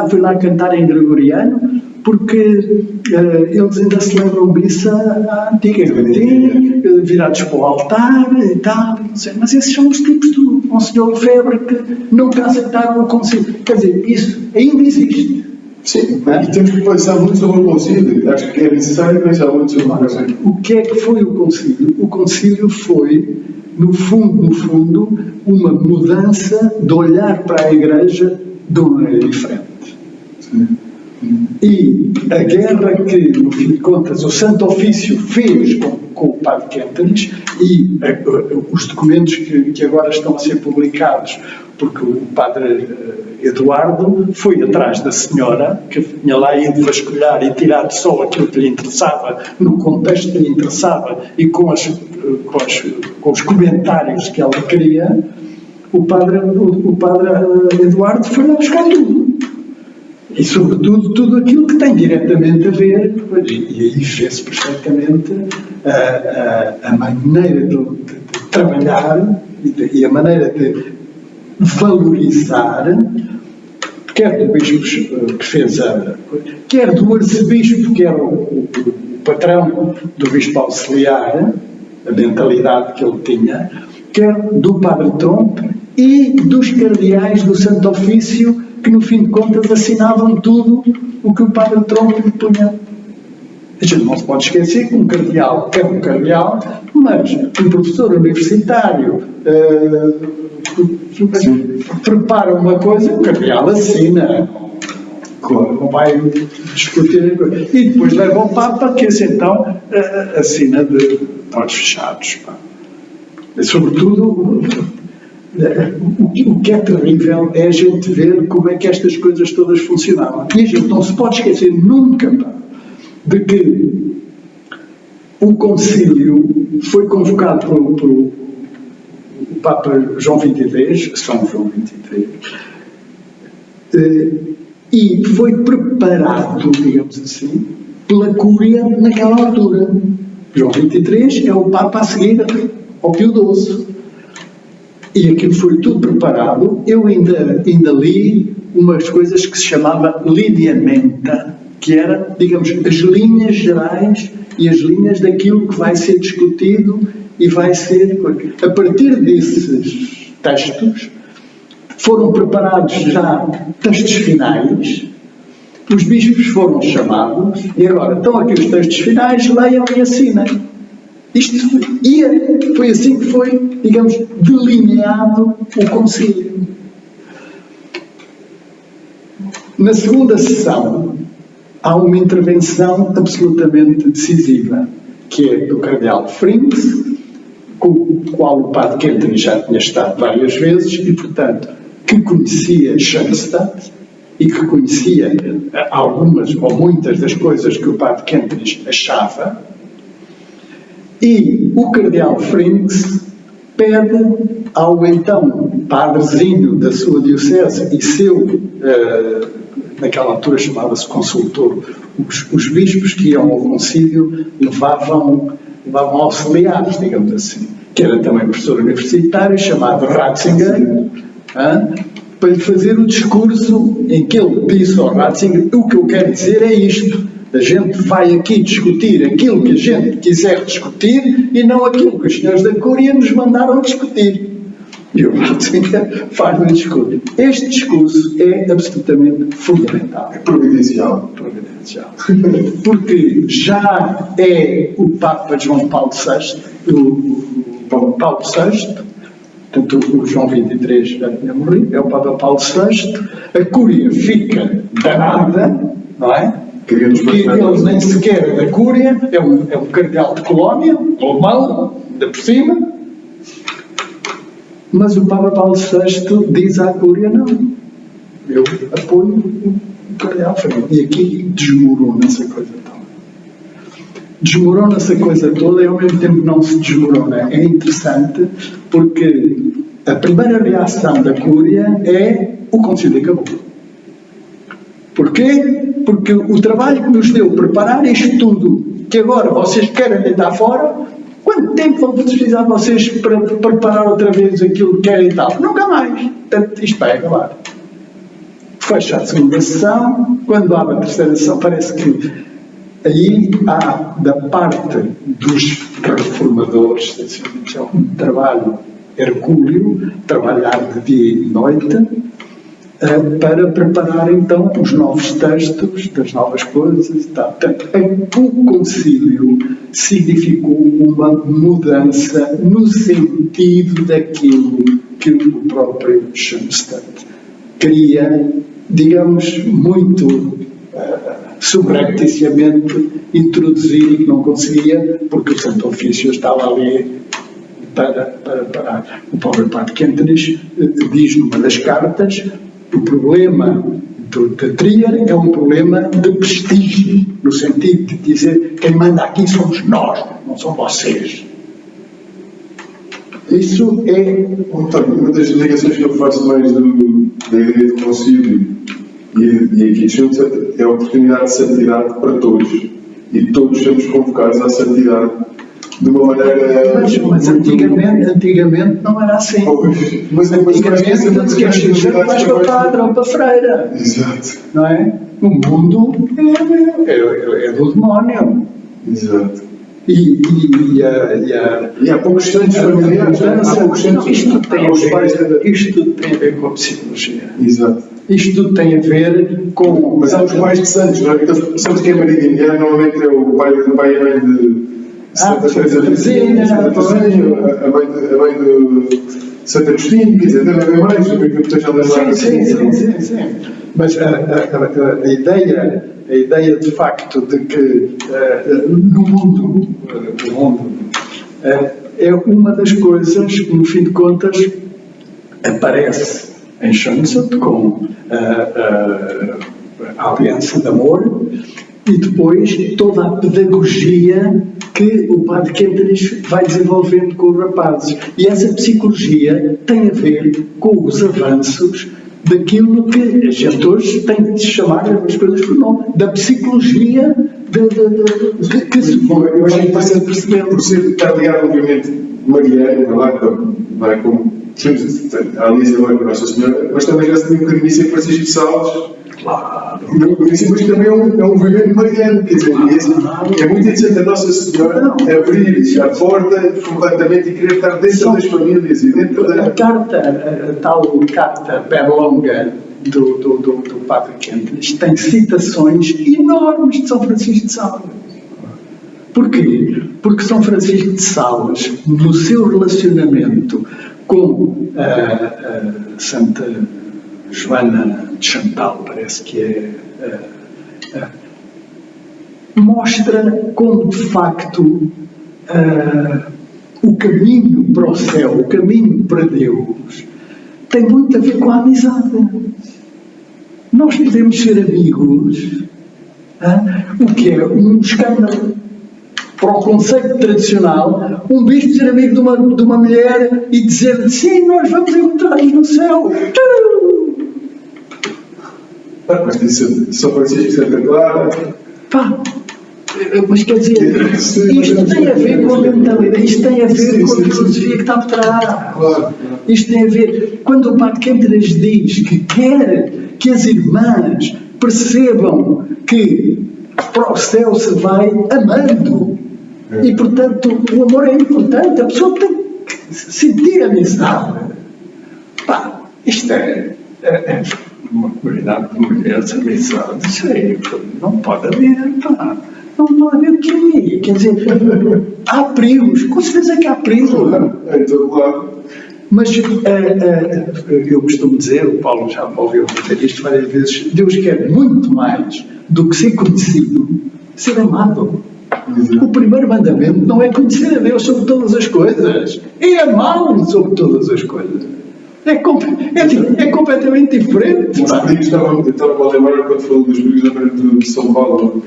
fui lá cantar em gregoriano, porque eles ainda celebram missa antigamente, virados para o altar e tal, não sei. Mas esses são os tipos do Monsenhor Lefebvre que nunca aceitaram o concílio. Quer dizer, isso ainda existe. Sim, e temos que pensar muito sobre o concílio. Acho que é necessário pensar muito sobre o concílio. O que é que foi o concílio? O concílio foi, no fundo, uma mudança de olhar para a Igreja de uma maneira diferente. Sim. E a guerra que, no fim de contas, o Santo Ofício fez com o Padre Quentinhas e os documentos que agora estão a ser publicados, porque o Padre Eduardo foi atrás da senhora, que tinha lá ido vasculhar e tirado só aquilo que lhe interessava, no contexto que lhe interessava e com os comentários que ela queria. O padre Eduardo foi lá buscar tudo. E, sobretudo, tudo aquilo que tem diretamente a ver, e aí vê-se perfeitamente a maneira de trabalhar e a maneira de valorizar, quer do bispo que fez quer do arcebispo, que era o patrão do bispo auxiliar, a mentalidade que ele tinha, quer do padre Trompe e dos cardeais do Santo Ofício, que no fim de contas assinavam tudo o que o padre Trompe lhe punha. A gente não se pode esquecer que um cardeal é um cardeal, mas um professor universitário prepara uma coisa, o cardeal assina. Não vai discutir. E depois leva ao Papa, que esse então assina de olhos fechados. E, sobretudo, o que é terrível é a gente ver como é que estas coisas todas funcionavam. E a gente não se pode esquecer nunca de que o concílio foi convocado pelo Papa João XXIII, São João XXIII, e foi preparado, digamos assim, pela Cúria naquela altura. João XXIII é o Papa a seguir ao Pio XII. E aquilo foi tudo preparado. Eu ainda li umas coisas que se chamava lineamenta, que era, digamos, as linhas gerais e as linhas daquilo que vai ser discutido e vai ser... A partir desses textos, foram preparados já textos finais, os bispos foram chamados, e agora estão aqui os textos finais, leiam e assinem. Foi assim que foi, digamos, delineado o concílio. Na segunda sessão, há uma intervenção absolutamente decisiva, que é do cardeal Frings, com o qual o padre Kentrich já tinha estado várias vezes e, portanto, que conhecia Schoenstatt e que conhecia algumas ou muitas das coisas que o padre Kentrich achava. E o cardeal Frings pede ao então padrezinho da sua diocese e seu, naquela altura chamava-se consultor, os bispos que iam ao concílio levavam auxiliares, digamos assim, que era também professor universitário, chamado Ratzinger, para lhe fazer o discurso em que ele disse ao Ratzinger: o que eu quero dizer é isto. A gente vai aqui discutir aquilo que a gente quiser discutir e não aquilo que os senhores da Cúria nos mandaram discutir. E o Ratzinger faz o discurso. Este discurso é absolutamente fundamental. É providencial. Porque já é o Papa João Paulo VI, portanto o João XXIII já tinha morrido, é o Papa Paulo VI, a Cúria fica danada, não é? Porque ele nem sequer é da Cúria, é um cardeal de Colónia, alemão, ainda por cima, mas o Papa Paulo VI diz à Cúria: não, eu apoio o cardeal Fernando. E aqui desmorona-se a coisa toda. Desmorona-se a coisa toda e ao mesmo tempo não se desmorona. É interessante porque a primeira reação da Cúria é: o concílio acabou. Porquê? Porque o trabalho que nos deu preparar isto tudo, que agora vocês querem deitar fora, quanto tempo vão precisar vocês para preparar outra vez aquilo que querem e tal? Nunca mais. Portanto, isto vai acabar. Fecha a segunda sessão, quando abre a terceira sessão, parece que aí há, da parte dos reformadores, assim, um trabalho hercúleo, trabalhar de dia e de noite, para preparar então os novos textos, das novas coisas e tal. Portanto, o concílio significou uma mudança no sentido daquilo que o próprio Schoenstatt queria, digamos, muito subrepticiamente introduzir e que não conseguia, porque o Santo Ofício estava ali para parar. O próprio padre Kentrich diz numa das cartas: o problema da Trier é um problema de prestígio, no sentido de dizer: quem manda aqui somos nós, não são vocês. Isso é... António, uma das ligações que eu faço mais da ideia de concílio E aqui juntos é a oportunidade de santidade para todos. E todos somos convocados à santidade de uma maneira. Mas antigamente não era assim. Pois, mas Antigamente tu queres ser vais para padre ou para freira. Exato. Não é? O mundo é do demónio. Exato. E há poucos santos familiares. Há poucos santos. Isto tudo tem a ver com a psicologia. Exato. Isto tudo tem a ver com. Mas há os pais de santos, não é? Então, santos que é marido e mulher, normalmente é o pai e a mãe de Santa Teresa de Teresinha, a mãe de Santo Agostinho, quer dizer, deve haver mais, que esteja a lembrar. Sim. Mas a ideia de facto de que no mundo é uma das coisas que, no fim de contas, aparece em Schoenstatt com a aliança de amor e depois toda a pedagogia que o padre Kentenich vai desenvolvendo com os rapazes. E essa psicologia tem a ver com os avanços daquilo que a gente hoje tem de chamar as coisas por nome, da psicologia que se foi. Eu acho que vai ser perceber, por ser estar ligado, obviamente, mariano, não é como a Alícia não é com Nossa Senhora, mas também já se tem um bocadinho isso em Francisco de Sales. Claro. Mas também é um movimento mariano, quer dizer, é muito interessante a Nossa Senhora abrir a porta completamente e querer estar dentro das famílias e dentro da. A tal carta perlonga do Padre Kentenich tem citações enormes de São Francisco de Sales. Porquê? Porque São Francisco de Sales, no seu relacionamento com Santa Joana de Chantal, parece que mostra como de facto o caminho para o céu, o caminho para Deus, tem muito a ver com a amizade. Nós podemos ser amigos, o que é um escândalo. Para o conceito tradicional, um bispo ser amigo de uma mulher e dizer-lhe, sim, nós vamos encontrar-nos no céu. Mas disse São Francisco de Santa Clara. Mas quer dizer, isto tem a ver com a mentalidade, isto tem a ver com a filosofia que está por trás. Claro. Isto tem a ver, quando o Padre Kentenich diz que quer que as irmãs percebam que para o céu se vai amando. E, portanto, o amor é importante. A pessoa tem que sentir amizade. Isto é uma comunidade de mulheres, amizade. Isso aí não pode haver, Não pode haver o quê? Quer dizer, há perigos. Com certeza que há perigos. É em todo lado. Mas eu costumo dizer, o Paulo já me ouviu dizer isto várias vezes, Deus quer muito mais do que ser conhecido, ser amado. O primeiro mandamento não é conhecer a Deus sobre todas as coisas, é amá-lo sobre todas as coisas. É completamente diferente. Os perigos estavam a lembrar quando falou dos perigos de São Paulo,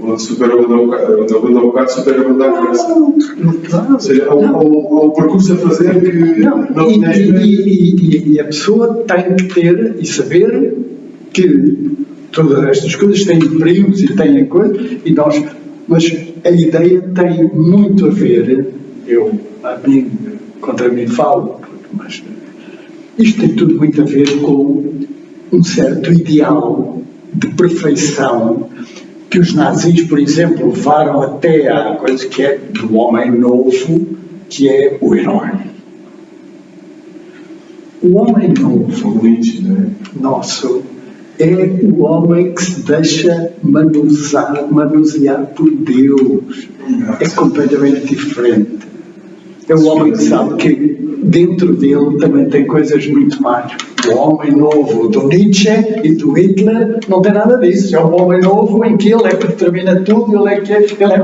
onde supera o bocado, supera a graça. Ou seja, há um percurso a fazer que não e a pessoa tem que ter e saber que todas estas coisas têm perigos e têm coisas, mas a ideia tem muito a ver, contra mim falo, mas isto tem tudo muito a ver com um certo ideal de perfeição que os nazis, por exemplo, levaram até à coisa que é do homem novo, que é o herói. O homem novo, nosso, é o homem que se deixa manusear por Deus. É completamente diferente. É o homem que sabe que dentro dele também tem coisas muito mais. O homem novo do Nietzsche e do Hitler não tem nada disso. É um homem novo em que ele é que determina tudo, ele é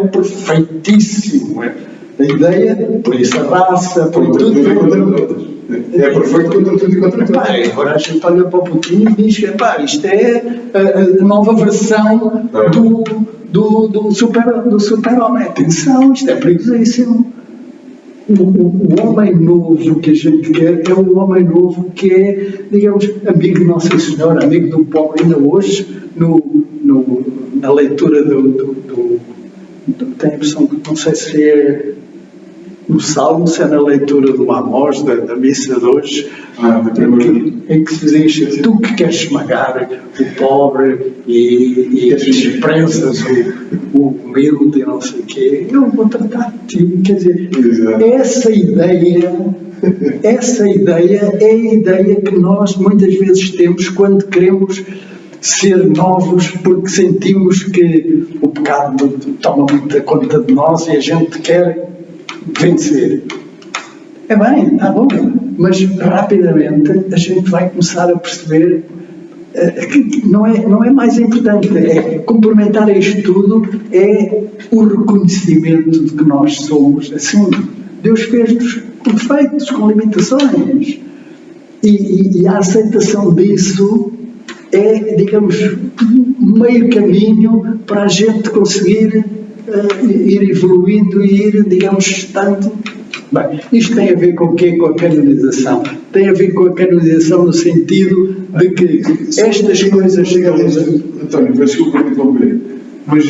perfeitíssimo. A ideia, por isso a raça, por tudo. É perfeito contra tudo e contra tudo. Agora a gente olha para o Putin e diz que isto é a nova versão do super-homem. Atenção, isto é perigosíssimo. o homem novo que a gente quer é um homem novo que é, digamos, amigo de Nossa Senhora, amigo do pobre. Ainda hoje, na leitura tenho a impressão que não sei se é no Salmo, se é na leitura do Amós, da missa de hoje, em que se diz: tu que queres esmagar o pobre e desprezas o humilde e não sei o quê, eu vou tratar de ti. Quer dizer, essa ideia é a ideia que nós muitas vezes temos quando queremos ser novos, porque sentimos que o pecado toma muita conta de nós e a gente quer vencer. É bem, está bom, mas rapidamente a gente vai começar a perceber que não é mais importante, é complementar a isto tudo, é o reconhecimento de que nós somos assim. Deus fez-nos perfeitos, com limitações, e a aceitação disso é, digamos, meio caminho para a gente conseguir ir evoluindo e ir, digamos, estando. Bem, isto tem a ver com o quê? Com a canonização. Tem a ver com a canonização no sentido de que estas coisas... António, desculpa me interromper, mas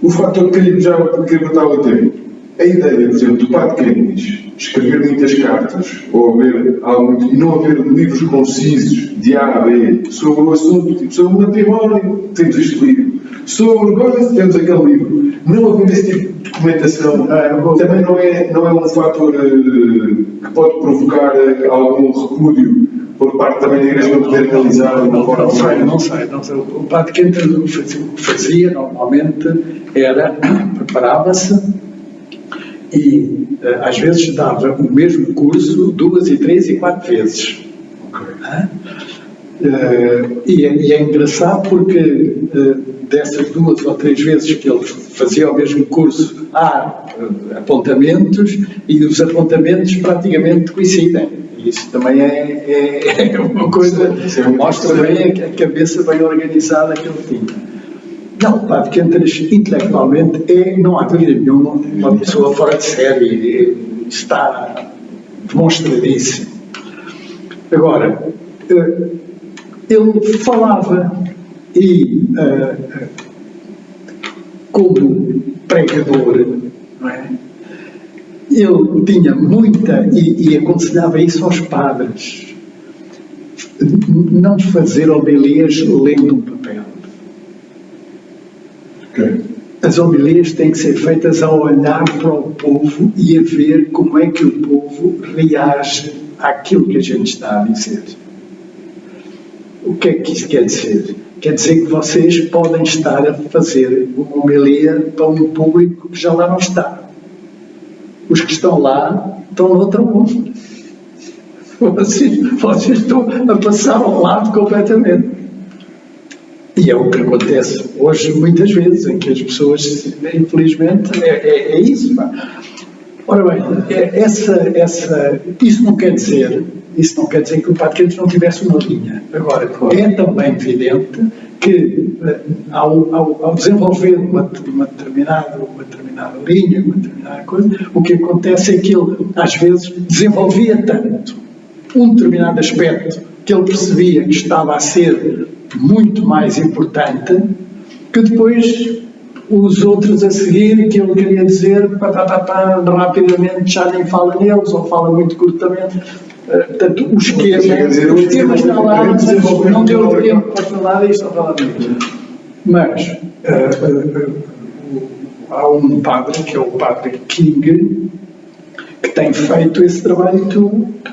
o fator que eu estava a ter, a ideia, por exemplo, do Padre Câniz escrever muitas cartas, ou e não haver livros concisos de A a B sobre o assunto, tipo sobre o matrimónio, temos este livro, sobre o gozo, temos aquele livro. Não haver esse tipo de documentação também não é um fator que pode provocar algum repúdio por parte também da Igreja não poder realizar de uma forma. Não sei. O Padre Câniz o que fazia normalmente era preparava-se e às vezes dava o mesmo curso 2, 3 e 4 vezes. E é engraçado porque dessas 2 ou 3 vezes que ele fazia o mesmo curso, há apontamentos e os apontamentos praticamente coincidem. Isso também é uma coisa que mostra bem a cabeça bem organizada que ele tinha. Não, o Padre Câniz intelectualmente não há dúvida nenhuma, uma pessoa fora de série, está demonstradíssimo. Agora, ele falava e, como pregador, não é? Ele tinha muita, e aconselhava isso aos padres, não fazer homilias lendo um papel. Okay. As homilias têm que ser feitas a olhar para o povo e a ver como é que o povo reage àquilo que a gente está a dizer. O que é que isso quer dizer? Quer dizer que vocês podem estar a fazer uma homilia para um público que já lá não está. Os que estão lá estão no outro mundo. Vocês estão a passar ao lado completamente. E é o que acontece hoje muitas vezes, em que as pessoas, infelizmente, é isso. Ora bem, isso não quer dizer que o Padre Câniz não tivesse uma linha. Agora, é também evidente que ao desenvolver uma determinada linha, uma determinada coisa, o que acontece é que ele, às vezes, desenvolvia tanto um determinado aspecto que ele percebia que estava a ser muito mais importante, que depois os outros a seguir, que ele queria dizer, rapidamente já nem fala neles, ou fala muito curtamente. Portanto, o esquema está lá, não deu tempo para falar disto ou falar disto. Mas há um padre, que é o Padre King, que tem feito esse trabalho que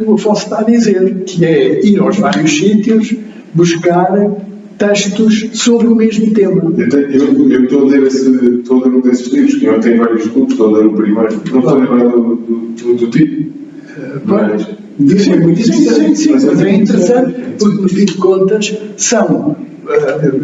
o Afonso está a dizer, que é ir aos vários sítios, buscar textos sobre o mesmo tema. Eu estou a ler um desses livros, que eu tenho vários grupos, estou a ler o primeiro, não estou a lembrar do tipo. Mas sim, mas é interessante, porque no fim de contas são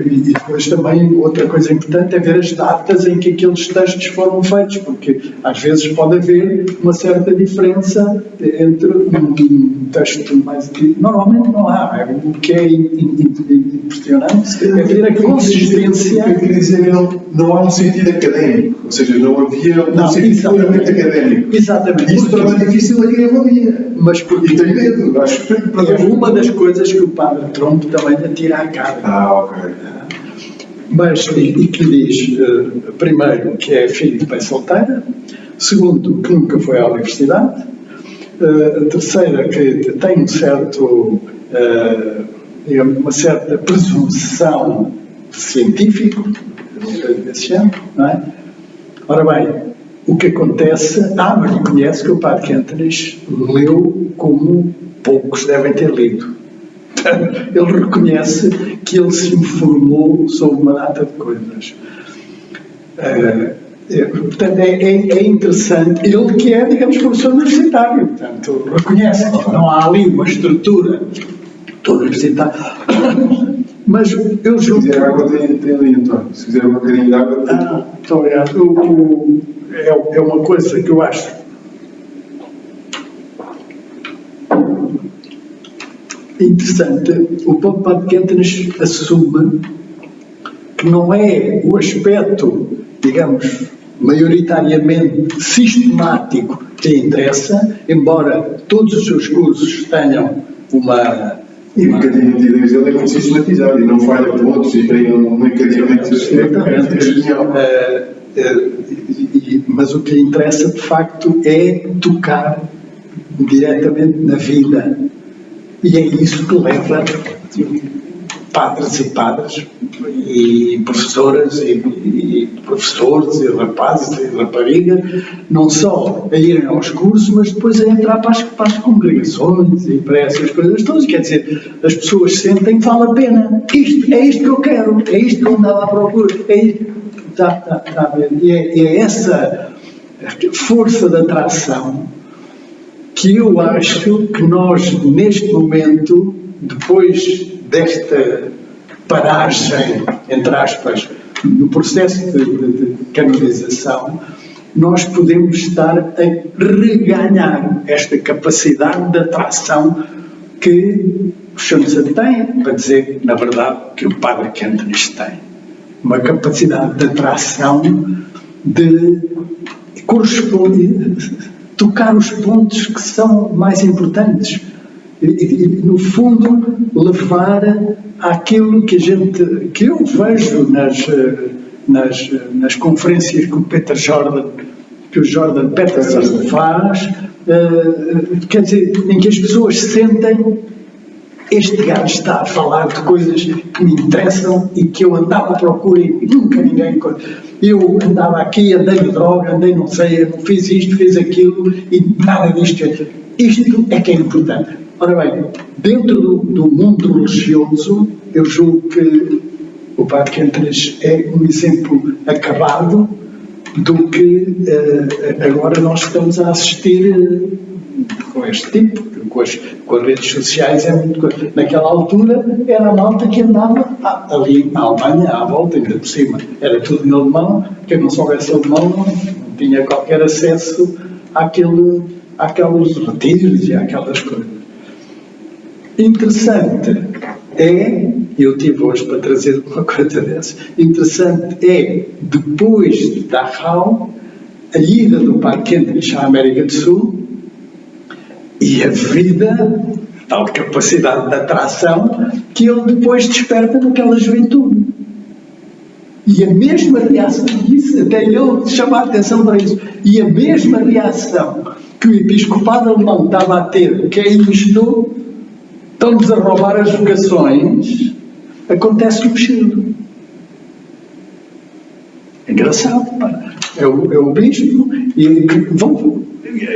E depois também outra coisa importante é ver as datas em que aqueles textos foram feitos, porque às vezes pode haver uma certa diferença entre um texto mais antigo. Normalmente não há, o que é impressionante é ver a consistência. Eu queria dizer, não há um sentido académico, ou seja, não havia um sentido puramente académico. Exatamente. Isso torna difícil a quem avalia. Mas porque E tenho medo, acho que é uma das coisas que o padre Trump também atira à cara. ok. Mas, e que diz, primeiro, que é filho de pai solteira, segundo, que nunca foi à universidade, terceira, que tem um certo, digamos, uma certa presunção de científico, desse género, não é? Ora bem, o que acontece, mas reconhece que o padre Quentres leu como poucos devem ter lido. Ele reconhece que ele se informou sobre uma data de coisas. Portanto, é interessante. Ele que é, digamos, professor universitário, portanto, reconhece que não há ali uma estrutura toda universitária. Mas eu julgo... Se quiser água, tem ali, António. Se quiser um bocadinho de água... Muito obrigado. É uma coisa que eu acho interessante. O Padre Quentres assume que não é o aspecto, digamos, maioritariamente sistemático que lhe interessa, embora todos os seus cursos tenham uma... E o encadeamento de ideias dele é muito sistematizado e não falha pontos e tem um encadeamento genial. Mas o que lhe interessa, de facto, é tocar diretamente na vida. E é isso que leva padres e padres, e professoras e professores, e rapazes e raparigas, não só a irem aos cursos, mas depois a entrar para as congregações e para essas coisas todas. Quer dizer, as pessoas sentem que vale a pena. É isto que eu quero, é isto que eu andava à procura, é isto. Está a ver? E é essa força de atração que eu acho que nós, neste momento, depois desta paragem, entre aspas, no processo de canonização, nós podemos estar a reganhar esta capacidade de atração que o Xunsa tem, para dizer, na verdade, que o Padre Quentres tem. Uma capacidade de atração de corresponder, tocar os pontos que são mais importantes e no fundo, levar àquilo que eu vejo nas conferências que o Jordan Peterson faz, quer dizer, em que as pessoas sentem este gajo está a falar de coisas que me interessam e que eu andava à procura e nunca ninguém... Eu andava aqui, andei de droga, andei não sei, não fiz isto, fiz aquilo e nada disto. Isto é que é importante. Ora bem, dentro do mundo religioso, eu julgo que o Padre Quentres é um exemplo acabado do que agora nós estamos a assistir com este tipo, com as redes sociais. Naquela altura era a malta que andava ali na Alemanha, à volta, ainda por cima, era tudo em alemão. Quem não soubesse alemão não tinha qualquer acesso àqueles retiros e àquelas coisas. Interessante é, eu tive hoje para trazer uma coisa dessa, interessante é, depois de Dachau, a ida do Padre Quentres à América do Sul e a vida, tal capacidade de atração que ele depois desperta naquela juventude. E a mesma reação, isso, até ele chama a atenção para isso, e a mesma reação que o episcopado alemão estava a ter, que é isto, estão-nos a roubar as vocações, acontece no Chile. Engraçado, pá. É o bispo,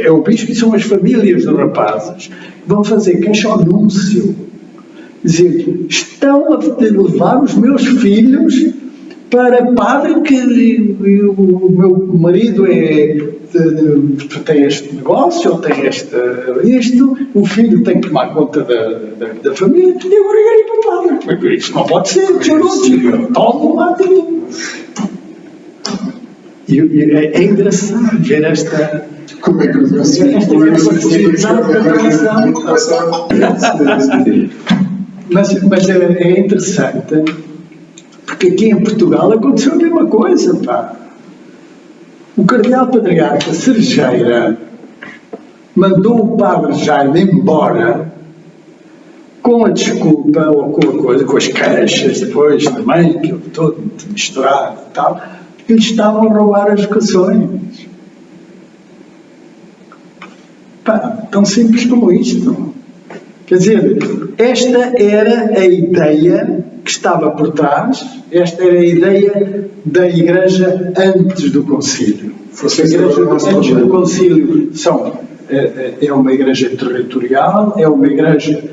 é o bispo e são as famílias dos rapazes que vão fazer queixa-anúncio, dizer, estão a levar os meus filhos para padre que o meu marido tem este negócio, ou tem isto, o filho tem que tomar conta da família, e agora eu quero ir para padre. Isso não pode ser, toma lá tudo. E é engraçado ver esta... Como é que eu Mas é interessante, porque aqui em Portugal aconteceu a mesma coisa, pá. O cardeal patriarca Cerejeira mandou o padre Jaime embora com a desculpa, ou com a coisa, com as queixas depois também, que todo misturado e tal, que lhe estavam a roubar as vocações. Pá, tão simples como isto. Quer dizer, esta era a ideia que estava por trás, esta era a ideia da Igreja antes do Concílio. A Igreja antes do Concílio é uma Igreja territorial, é uma Igreja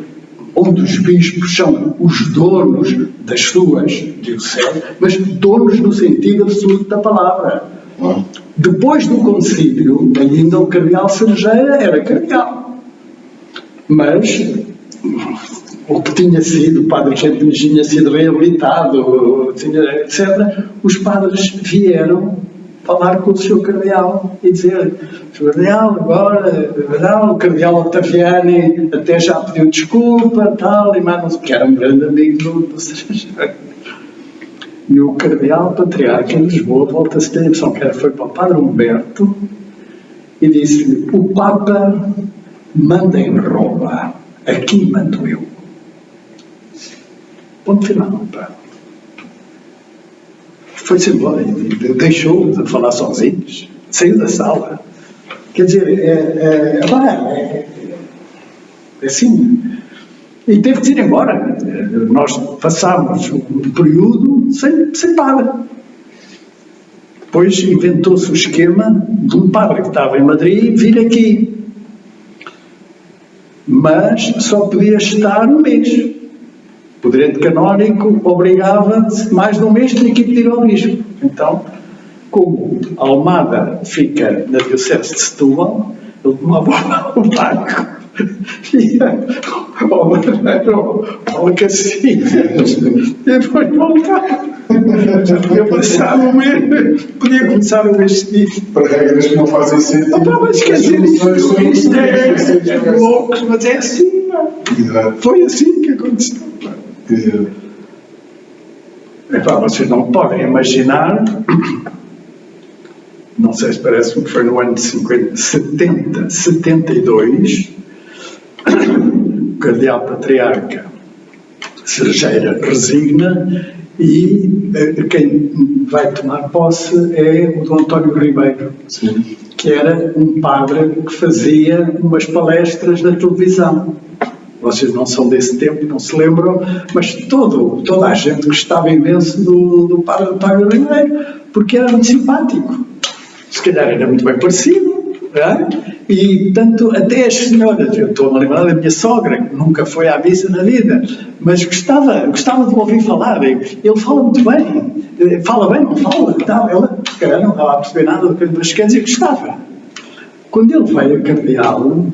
onde os bispos são os donos das suas dioceses, mas donos no sentido absoluto da palavra. Depois do Concílio, ainda o cardeal Cerejeira era cardeal. Mas o que tinha sido, o padre que tinha sido reabilitado, etc., os padres vieram falar com o seu cardeal e dizer: cardeal, agora, o cardeal Ottaviani até já pediu desculpa, tal, e mais não sei, que era um grande amigo do Cerejeira. E o cardeal patriarca em Lisboa volta-se a ter a impressão que foi para o padre Humberto e disse-lhe: o Papa manda em Roma, aqui mando eu. Ponto final. Pá. Foi-se embora e deixou de falar sozinhos, saiu da sala. Quer dizer, é assim. E teve de ir embora. Nós passámos um período sem padre. Depois inventou-se o esquema de um padre que estava em Madrid vir aqui. Mas só podia estar um mês. O direito canónico obrigava, mais de um mês, tinha que pedir ao bispo. Então, como Almada fica na diocese de Setúbal, ele tomava o barco ia ao Barreiro, ao Cacilhas, e depois voltava. Podia começar o mês seguinte. Para regras que não fazem sentido. Mas quer dizer, isto é louco, mas é assim, foi assim que aconteceu. Vocês não podem imaginar, não sei se parece-me que foi no ano de 72, o cardeal patriarca Cerejeira resigna e quem vai tomar posse é o Dom António Ribeiro. Sim. Que era um padre que fazia umas palestras na televisão. Vocês não são desse tempo, não se lembram, mas toda a gente gostava imenso do padre António Ribeiro, porque era muito simpático. Se calhar era muito bem parecido, não é? E, tanto, até as senhoras, eu estou a lembrar da minha sogra, que nunca foi à missa na vida, mas gostava de ouvir falar. Ele fala muito bem, fala bem, não fala, tal. Ela, se calhar, não estava a perceber nada, mas quer dizer, gostava. Quando ele veio a cardeal,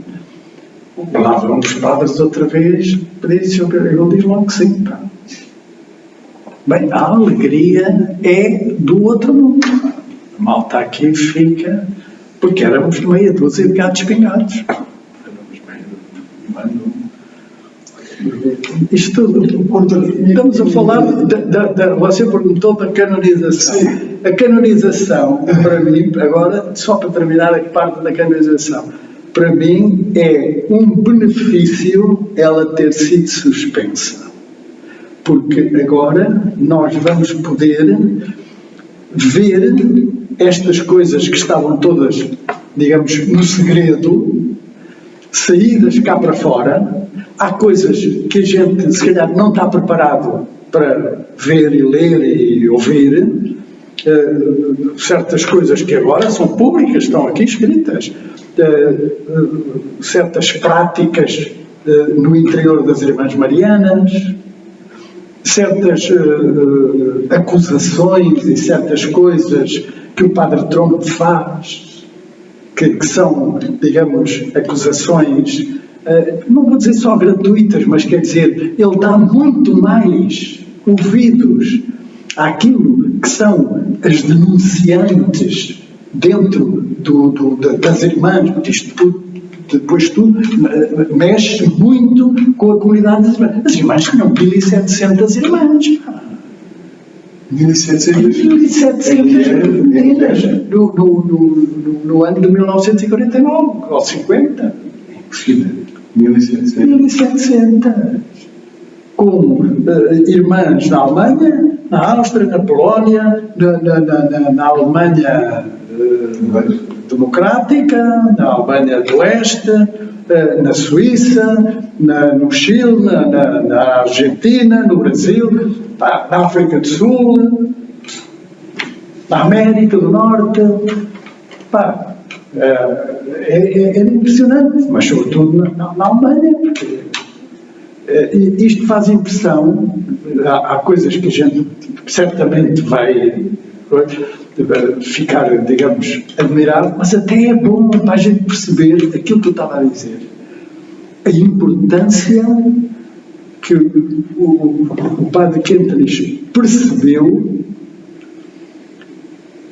lá vão os padres outra vez, ele diz logo que sim. Pá. Bem, a alegria é do outro mundo. A malta aqui fica, porque éramos meia dúzia de gatos pingados. Isto tudo. Estamos a falar, você perguntou da canonização. A canonização, para mim, agora, só para terminar a parte da canonização, para mim é um benefício ela ter sido suspensa. Porque agora nós vamos poder ver estas coisas que estavam todas, digamos, no segredo, saídas cá para fora. Há coisas que a gente, se calhar, não está preparado para ver e ler e ouvir. Certas coisas que agora são públicas, estão aqui escritas. Certas práticas no interior das Irmãs Marianas, certas acusações e certas coisas que o Padre Trump faz, que são, digamos, acusações, não vou dizer só gratuitas, mas quer dizer, ele dá muito mais ouvidos àquilo que são as denunciantes dentro das irmãs, porque isto depois tudo mexe muito com a comunidade das irmãs. As irmãs tinham 1.700 irmãs. 1.700 meninas no ano de 1949, ou 50. 1.700. Com irmãs na Alemanha, na Áustria, na Polónia, na Alemanha democrática, na Alemanha do Oeste, na Suíça, no Chile, na Argentina, no Brasil, na África do Sul, na América do Norte. É impressionante, mas sobretudo na Alemanha, porque isto faz impressão. Há coisas que a gente certamente vai ficar, digamos, admirado, mas até é bom para a gente perceber aquilo que eu estava a dizer. A importância que o Padre Kentenich percebeu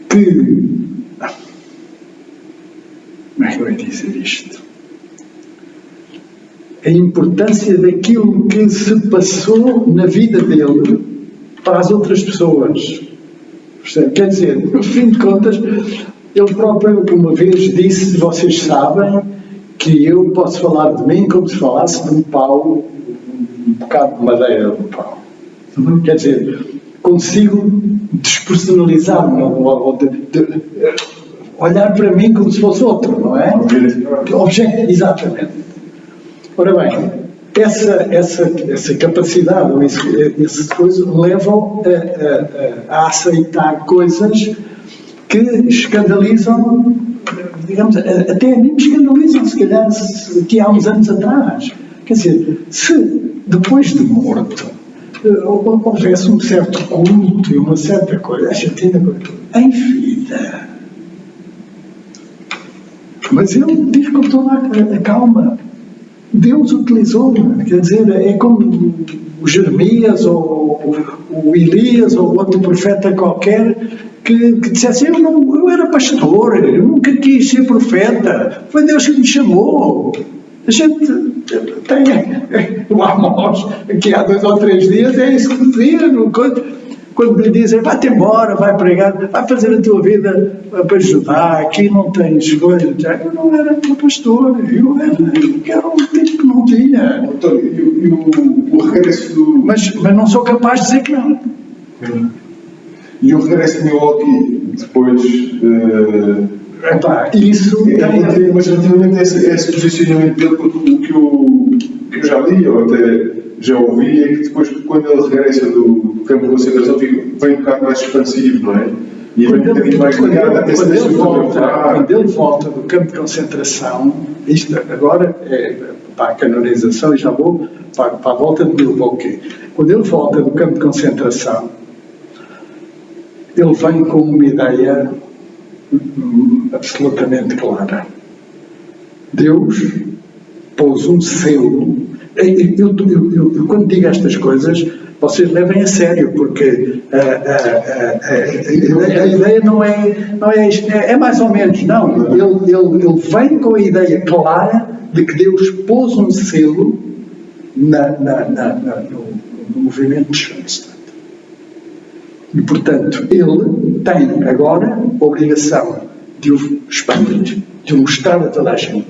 que... Como é que eu ia dizer isto? A importância daquilo que se passou na vida dele para as outras pessoas. Quer dizer, no fim de contas, ele próprio uma vez disse: vocês sabem que eu posso falar de mim como se falasse de um pau, um bocado de madeira do pau. Quer dizer, consigo despersonalizar-me, ou olhar para mim como se fosse outro, não é? Objeto, exatamente. Ora bem, essa capacidade, ou essas coisas, levam a aceitar coisas que escandalizam, digamos, até a mim me escandalizam, se calhar, aqui há uns anos atrás. Quer dizer, se depois de morto houvesse um certo culto e uma certa coisa, a gente ainda em vida. Mas ele diz com toda a calma: Deus utilizou-me. Quer dizer, é como o Jeremias, ou o Elias, ou outro profeta qualquer, que dissesse: eu era pastor, eu nunca quis ser profeta, foi Deus que me chamou. A gente tem o Amós, aqui há 2 ou 3 dias, é isso que dizia, quando lhe dizem: vai-te embora, vai pregar, vai fazer a tua vida para ajudar, aqui não tens escolha. Eu não era pastor, eu era um tipo que não tinha. E o regresso do... Mas não sou capaz de dizer que não. E o regresso de Milwaukee, depois... Isso tem... Mas relativamente a esse posicionamento dele, porque o que eu já li, ou até já ouvi, é que depois, quando ele regressa do campo de concentração, vem um bocado mais expansivo, não é? E vem um bocadinho mais ligado até quando ele volta do campo de concentração, isto agora é para a canonização, e já vou para a volta de Milwaukee. Quando ele volta do campo de concentração, ele vem com uma ideia absolutamente clara. Deus pôs um selo. Eu quando digo estas coisas, vocês levem a sério, porque a ideia não é isto, é mais ou menos, não. Ele vem com a ideia clara de que Deus pôs um selo no movimento de Schoenstatt. E, portanto, ele tem agora a obrigação de o expandir, de o mostrar a toda a gente.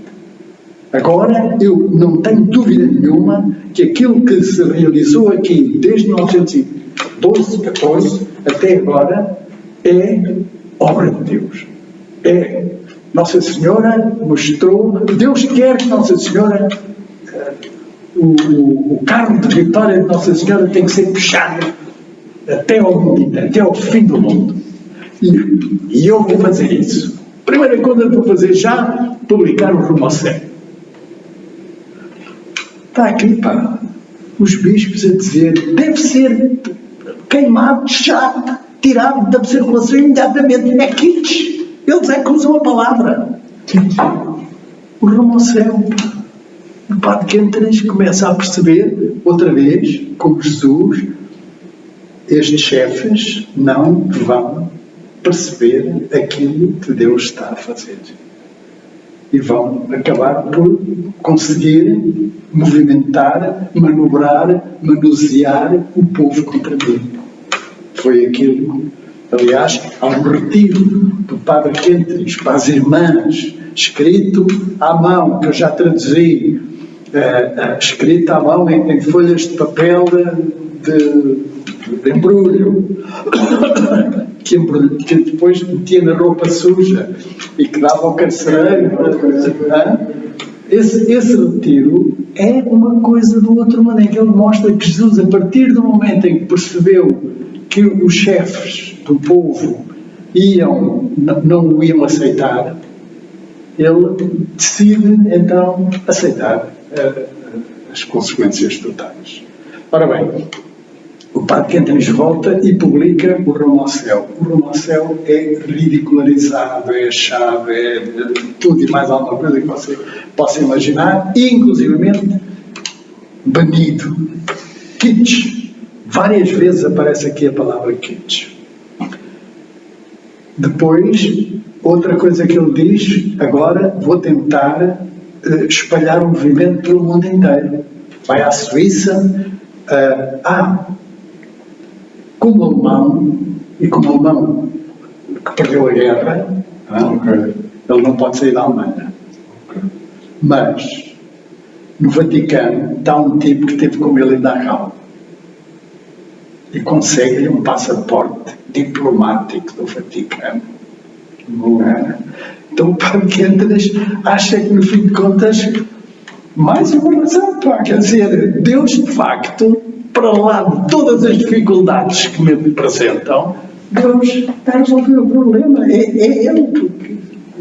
Agora, eu não tenho dúvida nenhuma que aquilo que se realizou aqui desde 1912, 14 até agora é obra de Deus. Nossa Senhora mostrou, Deus quer que Nossa Senhora, o carro de vitória de Nossa Senhora tem que ser puxado até ao fim do mundo. E eu vou fazer isso. A primeira coisa que vou fazer já, publicar o Rumo ao Céu. Está aqui, pá. os bispos a dizer: deve ser queimado já, tirado da circulação imediatamente. É kitsch. Eles é que usam a palavra. O rumo ao céu. O Padre Quentres começa a perceber, outra vez, como Jesus, estes chefes não vão perceber aquilo que Deus está a fazer. E vão acabar por conseguir movimentar, manobrar, manusear o povo contra mim. Foi aquilo. Aliás, há um retiro do Padre Quentres para as irmãs, escrito à mão, que eu já traduzi, escrito à mão em folhas de papel de embrulho, que depois metia na roupa suja e que dava ao carcereiro. Esse retiro é uma coisa do outro mundo, em que ele mostra que Jesus, a partir do momento em que percebeu que os chefes do povo não o iam aceitar, ele decide então aceitar as consequências totais. Ora bem, o Padre Quentres volta e publica o Rumo ao Céu. O Rumo ao Céu é ridicularizado, é achado, é tudo e mais alguma coisa que você possa imaginar, e inclusivamente banido. Kitsch. Várias vezes aparece aqui a palavra kitsch. Depois, outra coisa que ele diz: agora vou tentar espalhar o movimento pelo mundo inteiro. Vai à Suíça, como alemão, e como alemão que perdeu a guerra, ele não pode sair da Alemanha. Mas, no Vaticano, está um tipo que teve com ele em Dachau e consegue-lhe um passaporte diplomático do Vaticano. Então o Padre Quentres acha que, no fim de contas, mais uma razão, quer dizer, Deus, de facto, para lá de todas as dificuldades que me apresentam, Deus está a resolver o problema. É Ele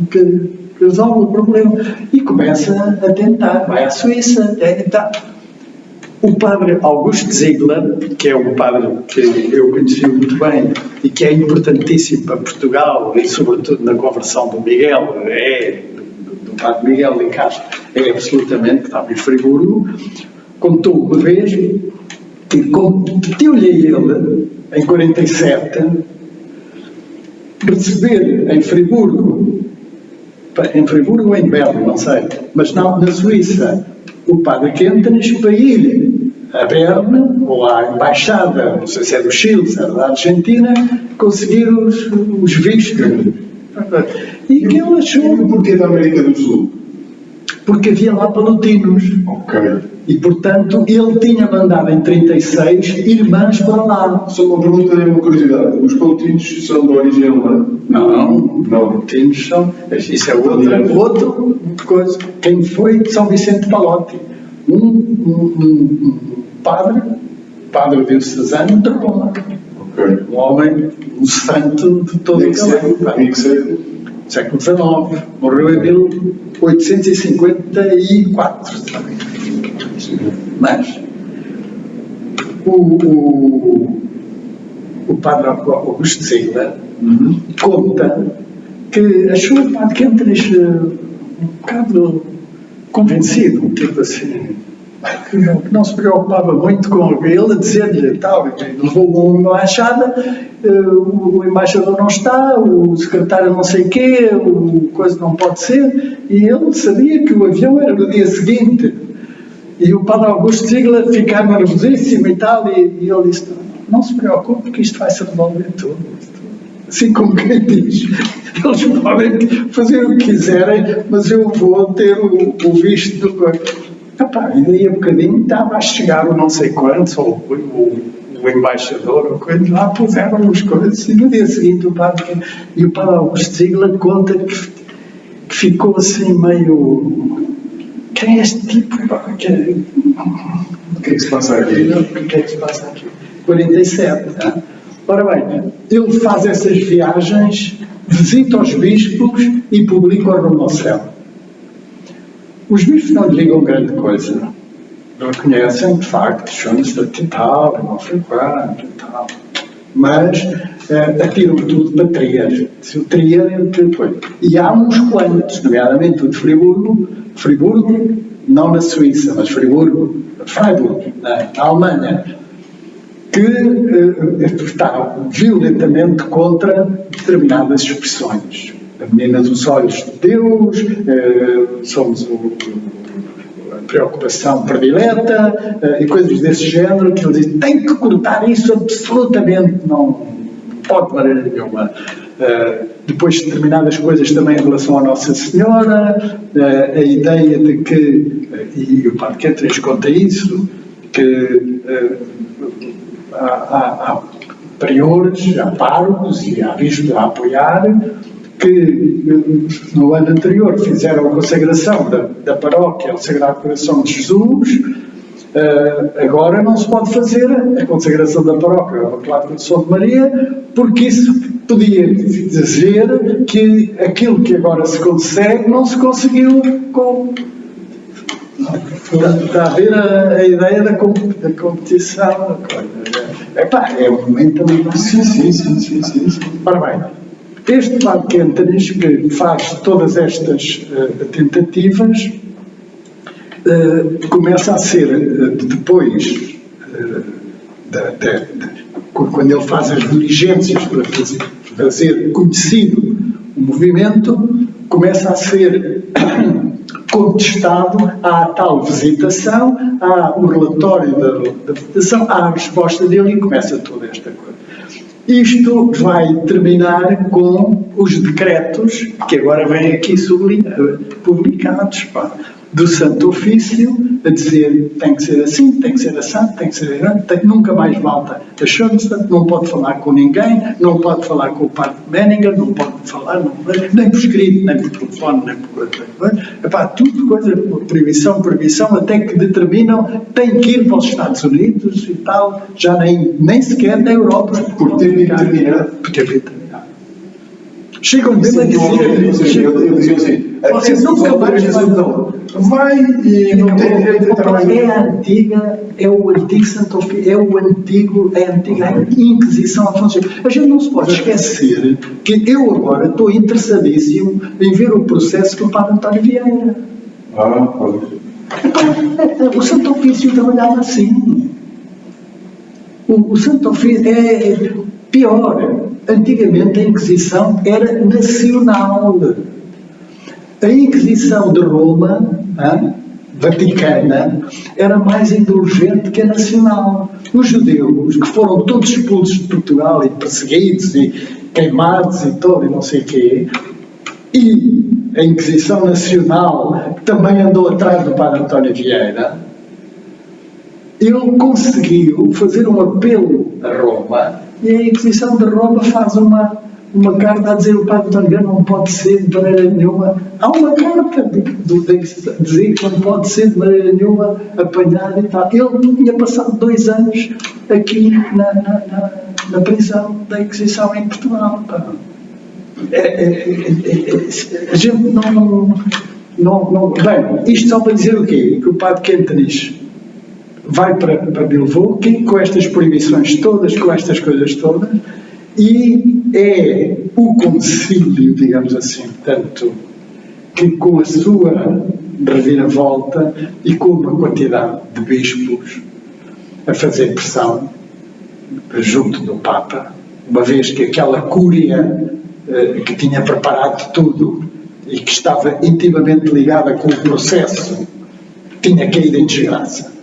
que resolve o problema. E começa a tentar, vai à Suíça, O Padre Augusto Ziegler, que é um padre que eu conheci muito bem e que é importantíssimo para Portugal e sobretudo na conversão do Miguel, do Padre Miguel de Castro, é absolutamente, que estava em Friburgo, contou uma vez que competiu-lhe a ele, em 47, receber em Friburgo ou em Berlim, não sei, mas na Suíça, o Padre Quentres para ir a Berna, ou à embaixada, não sei se é do Chile, se é da Argentina, conseguir os vistos. E que ele achou... E porquê da América do Sul? Porque havia lá palutinos. Ok. E, portanto, ele tinha mandado em 36 irmãs para lá. Só uma pergunta e uma curiosidade. Os palutinos são de origem alemã? Não. Palutinos são... Isso é outra coisa. Quem foi São Vicente Palotti? Um padre diocesano de Roma. Ok. Um homem, um santo de todo o século XIX. Morreu em 1854. Mas o Padre Augusto Ziegler conta que achou o Padre Quentres um bocado convencido, tipo assim, que não se preocupava muito com ele, a dizer-lhe tal, levou uma embaixada, o embaixador não está, o secretário não sei o quê, o coisa não pode ser, e ele sabia que o avião era no dia seguinte. E o Padre Augusto Ziegler ficava nervosíssimo e tal, e ele disse: não se preocupe, porque isto vai se resolver tudo. Assim como quem diz, eles podem fazer o que quiserem, mas eu vou ter o visto do corpo. E daí a bocadinho estava a chegar o não sei quantos, ou o embaixador, ou coisa, lá puseram as coisas, e no dia seguinte o Padre Augusto Ziegler conta que ficou assim meio... Quem é este tipo? O que é que se passa aqui? 47, tá? Ora bem, ele faz essas viagens, visita os bispos e publica o Rumo ao Céu. Os bispos não lhe ligam grande coisa. reconhecem, de facto, Schoenstatt e tal, e não sei quanto e tal, mas atiram tudo para Trier. O Trier, e há uns quantos, nomeadamente o de Friburgo, não na Suíça, mas Freiburg, na Alemanha, que está violentamente contra determinadas expressões. A menina dos olhos de Deus, somos a preocupação predileta, e coisas desse género, que ele diz, tem que cortar isso absolutamente, não pode de maneira nenhuma. Depois determinadas coisas também em relação à Nossa Senhora, a ideia de que, e o Padre Quentres conta isso, que há priores, há párocos e há bispos a apoiar, que no ano anterior fizeram a consagração da paróquia ao Sagrado Coração de Jesus. Agora não se pode fazer a consagração da paróquia ao Sagrado Coração de Maria, porque isso podia dizer que aquilo que agora se consegue não se conseguiu com... Está a ver a ideia da competição? É um momento também. Sim. Ora bem, este Padre Quentres, que faz todas estas tentativas, começa a ser, depois, quando ele faz as diligências para fazer conhecido o movimento, começa a ser contestado, há a tal visitação, há o relatório da visitação, há a resposta dele e começa toda esta coisa. Isto vai terminar com os decretos, que agora vêm aqui publicados, do Santo Ofício, a dizer tem que ser assim, tem que ser assado, tem que ser grande, nunca mais volta a Schoenstatt, não pode falar com ninguém, não pode falar com o Padre Menninger, não pode falar, nem por escrito, nem por telefone, nem por coisa. Tudo coisa, proibição, até que determinam, tem que ir para os Estados Unidos e tal, já nem sequer na Europa. Por ter determinado. Chegam mesmo a dizer, eu dizia assim, vocês nunca mais vai e não tem direito de trabalhar. É a antiga, é o antigo Santo Ofício, é a antiga Inquisição Afonso. A gente não se pode esquecer que eu agora estou interessadíssimo em ver o processo do Padre António Vieira. Pode. O Santo Ofício trabalhava assim. O Santo Ofício é pior. Antigamente a Inquisição era nacional. A Inquisição de Roma, Vaticana, era mais indulgente que a nacional. Os judeus, que foram todos expulsos de Portugal e perseguidos e queimados e todo, e não sei o quê, e a Inquisição Nacional, que também andou atrás do Padre António Vieira, ele conseguiu fazer um apelo a Roma, e a Inquisição de Roma faz uma carta a dizer o Padre António Vieira não pode ser de maneira nenhuma. Há uma carta a dizer que não pode ser de maneira nenhuma apanhado e tal. Ele tinha passado 2 anos aqui na prisão da Inquisição em Portugal. A gente não. Bem, isto só para dizer o quê? Que o Padre Quentres vai para Milwaukee com estas proibições todas, com estas coisas todas, e é o concílio, digamos assim, tanto que com a sua reviravolta e com uma quantidade de bispos a fazer pressão junto do Papa, uma vez que aquela cúria que tinha preparado tudo e que estava intimamente ligada com o processo tinha caído em desgraça.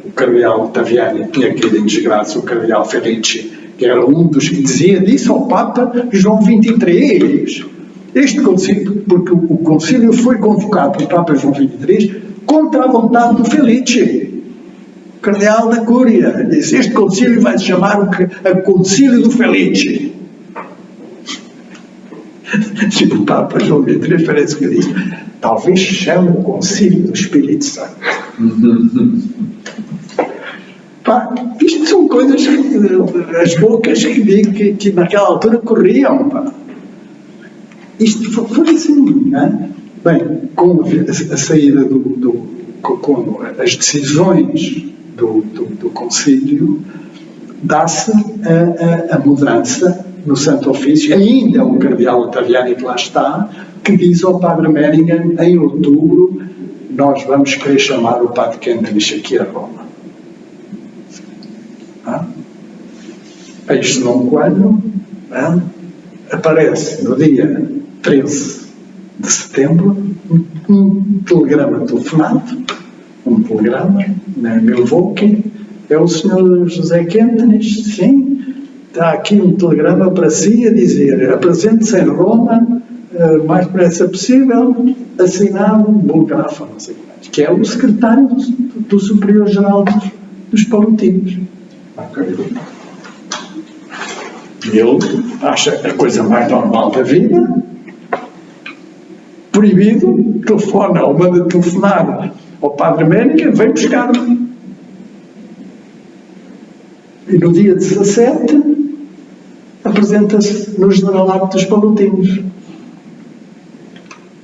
O cardeal Taviani tinha caído em desgraça, o cardeal Felici, que era um dos que dizia disso ao Papa João XXIII. Este concílio, porque o concílio foi convocado pelo Papa João XXIII contra a vontade do Felici, o cardeal da Cúria. Disse, este concílio vai se chamar o Concílio do Felici. E o Papa João XXIII parece que diz, talvez chame o Concílio do Espírito Santo. Isto são coisas que as bocas que naquela altura corriam. Isto foi assim, não é? Bem, com a saída com as decisões do Concílio, dá-se a mudança no Santo Ofício. Ainda o cardeal Ottaviani que lá está, que diz ao padre Meiringen, em outubro, nós vamos querer chamar o padre Kentenich aqui a Roma. Eis não quando aparece no dia 13 de setembro um telegrama telefonado, um telegrama na Milwaukee, é o senhor José Kentenich, sim, está aqui um telegrama para si a dizer, apresente-se em Roma o mais depressa possível, assinado Bulgarafo, não sei mais, que é o secretário do Superior-Geral dos Palutinos. E ele acha a coisa mais normal da vida, proibido, telefona ou manda telefonar ao padre Meiringen, vem buscar-me. E no dia 17 apresenta-se no Generalato dos Palutinos.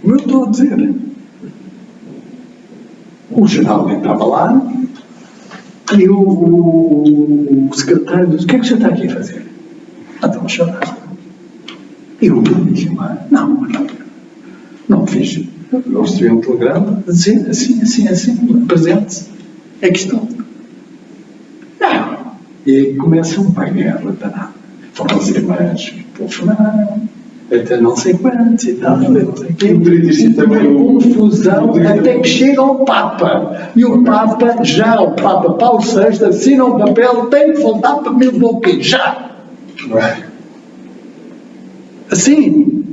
Como eu estou a dizer, o general nem estava lá e o secretário diz, o que é que você está aqui a fazer? Estão a chorar. E eu disse, não fiz. Eu recebi um telegrama a dizer assim, presente-se. É que estou. Não. E aí começa um guerra danado. Foram as irmãs telefonaram, até não sei quantos e tal. Confusão até que chega ao Papa. E o Papa Paulo VI, assina um papel, tem que voltar para Milwaukee, já! Assim,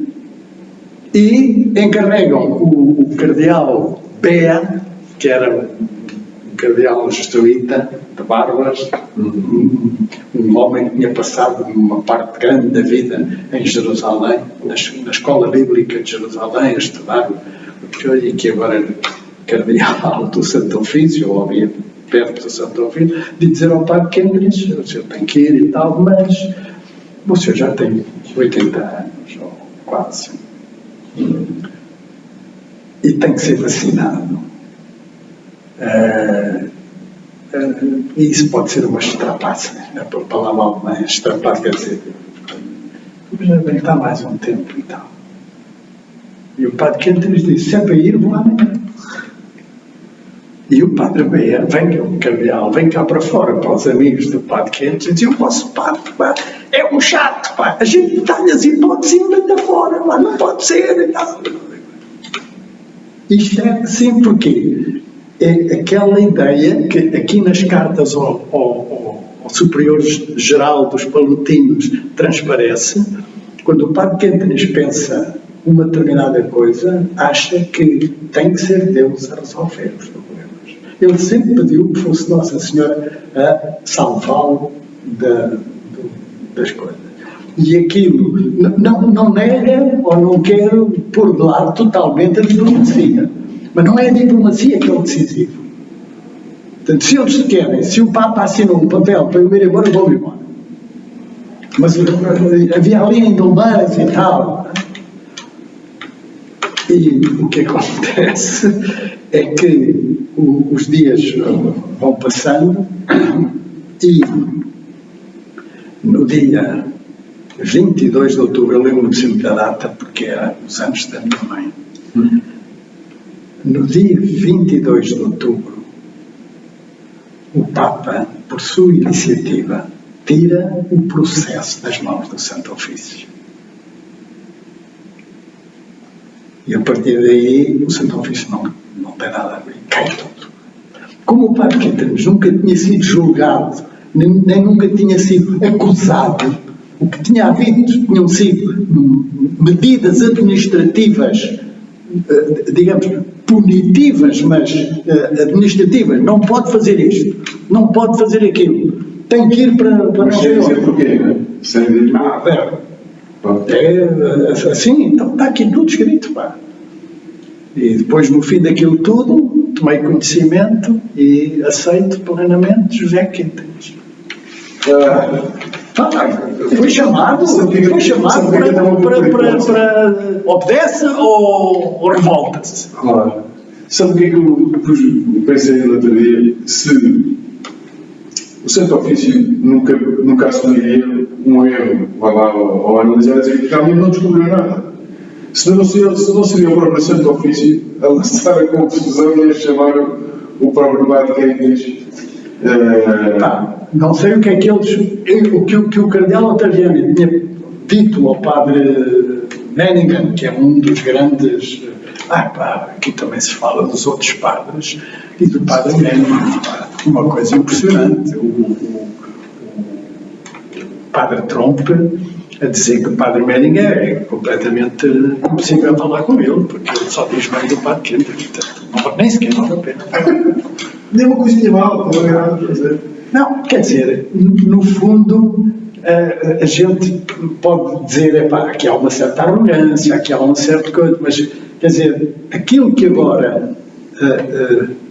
e encarregam o cardeal Bea, que era um cardeal jesuíta de Bárbaras, um homem que tinha passado uma parte grande da vida em Jerusalém, na escola bíblica de Jerusalém, a estudar, e que agora era cardeal do Santo Ofício, ou havia perto do Santo Ofício, de dizer ao padre Kentenich, o senhor tem que ir e tal, mas o senhor já tem 80 anos, ou quase, e tem que ser vacinado. E isso pode ser uma estrapaça, a palavra alemã, estrapaça quer dizer, já vem estar mais um tempo e tal. E o padre Kentenich disse, se é para ir, vou amanhã. E o padre Bea, o cardeal, vem cá para fora, para os amigos do padre Kentenich, e diz, o vosso padre, pá, é um chato, pá, a gente dá-lhe as hipóteses e manda fora, pá, não pode ser, e tal. Isto é assim porque é aquela ideia que aqui nas cartas ao Superior-Geral dos Palutinos transparece, quando o padre Kentenich pensa uma determinada coisa, acha que tem que ser Deus a resolver os problemas. Ele sempre pediu que fosse Nossa Senhora a salvá-lo das coisas. E aquilo não nega ou não quer pôr de lado totalmente a diplomacia. Mas não é a diplomacia que é o decisivo. Portanto, se eles querem, se o Papa assinou um papel para eu ir embora, eu vou embora. Mas havia ali indomas e tal. E o que acontece é que os dias vão passando e no dia 22 de outubro, eu lembro-me sempre da data porque era os anos da minha mãe. No dia 22 de outubro, o Papa, por sua iniciativa, tira o processo das mãos do Santo Ofício. E a partir daí, o Santo Ofício não tem nada a ver, cai tudo. Como o padre Kentenich nunca tinha sido julgado, nem nunca tinha sido acusado, o que tinha havido tinham sido medidas administrativas, digamos, punitivas, mas administrativas. Não pode fazer isto, não pode fazer aquilo, tem que ir para não sei dizer porquê, não é? Sem dizer nada. É assim, então está aqui tudo escrito, pá. E depois, no fim daquilo tudo, tomei conhecimento e aceito plenamente José Kentenich. Foi chamado para obedece ou revolta-se? Claro. Sabe o que é que eu pensei no outro dia? Se o Santo Ofício nunca assumiria um erro, vai lá ao analisar e dizer que realmente não descobriu nada. Se não seria o próprio Santo Ofício a lançar a confusão e a chamar o próprio Padre Quem não sei o que é que eles. O que o Cardeal Ottaviani tinha dito ao Padre Menningen, que é um dos grandes. Aqui também se fala dos outros padres, e do Padre Menningen, uma coisa impressionante. O Padre Tromp a dizer que o Padre Menningen é completamente impossível falar com ele, porque ele só diz bem do Padre Quente, nem sequer vale a pena. Nem uma coisinha mal, não é nada a dizer. Não, quer dizer, no fundo, a gente pode dizer, aqui há uma certa arrogância, aqui há uma certa coisa, mas, quer dizer, aquilo que agora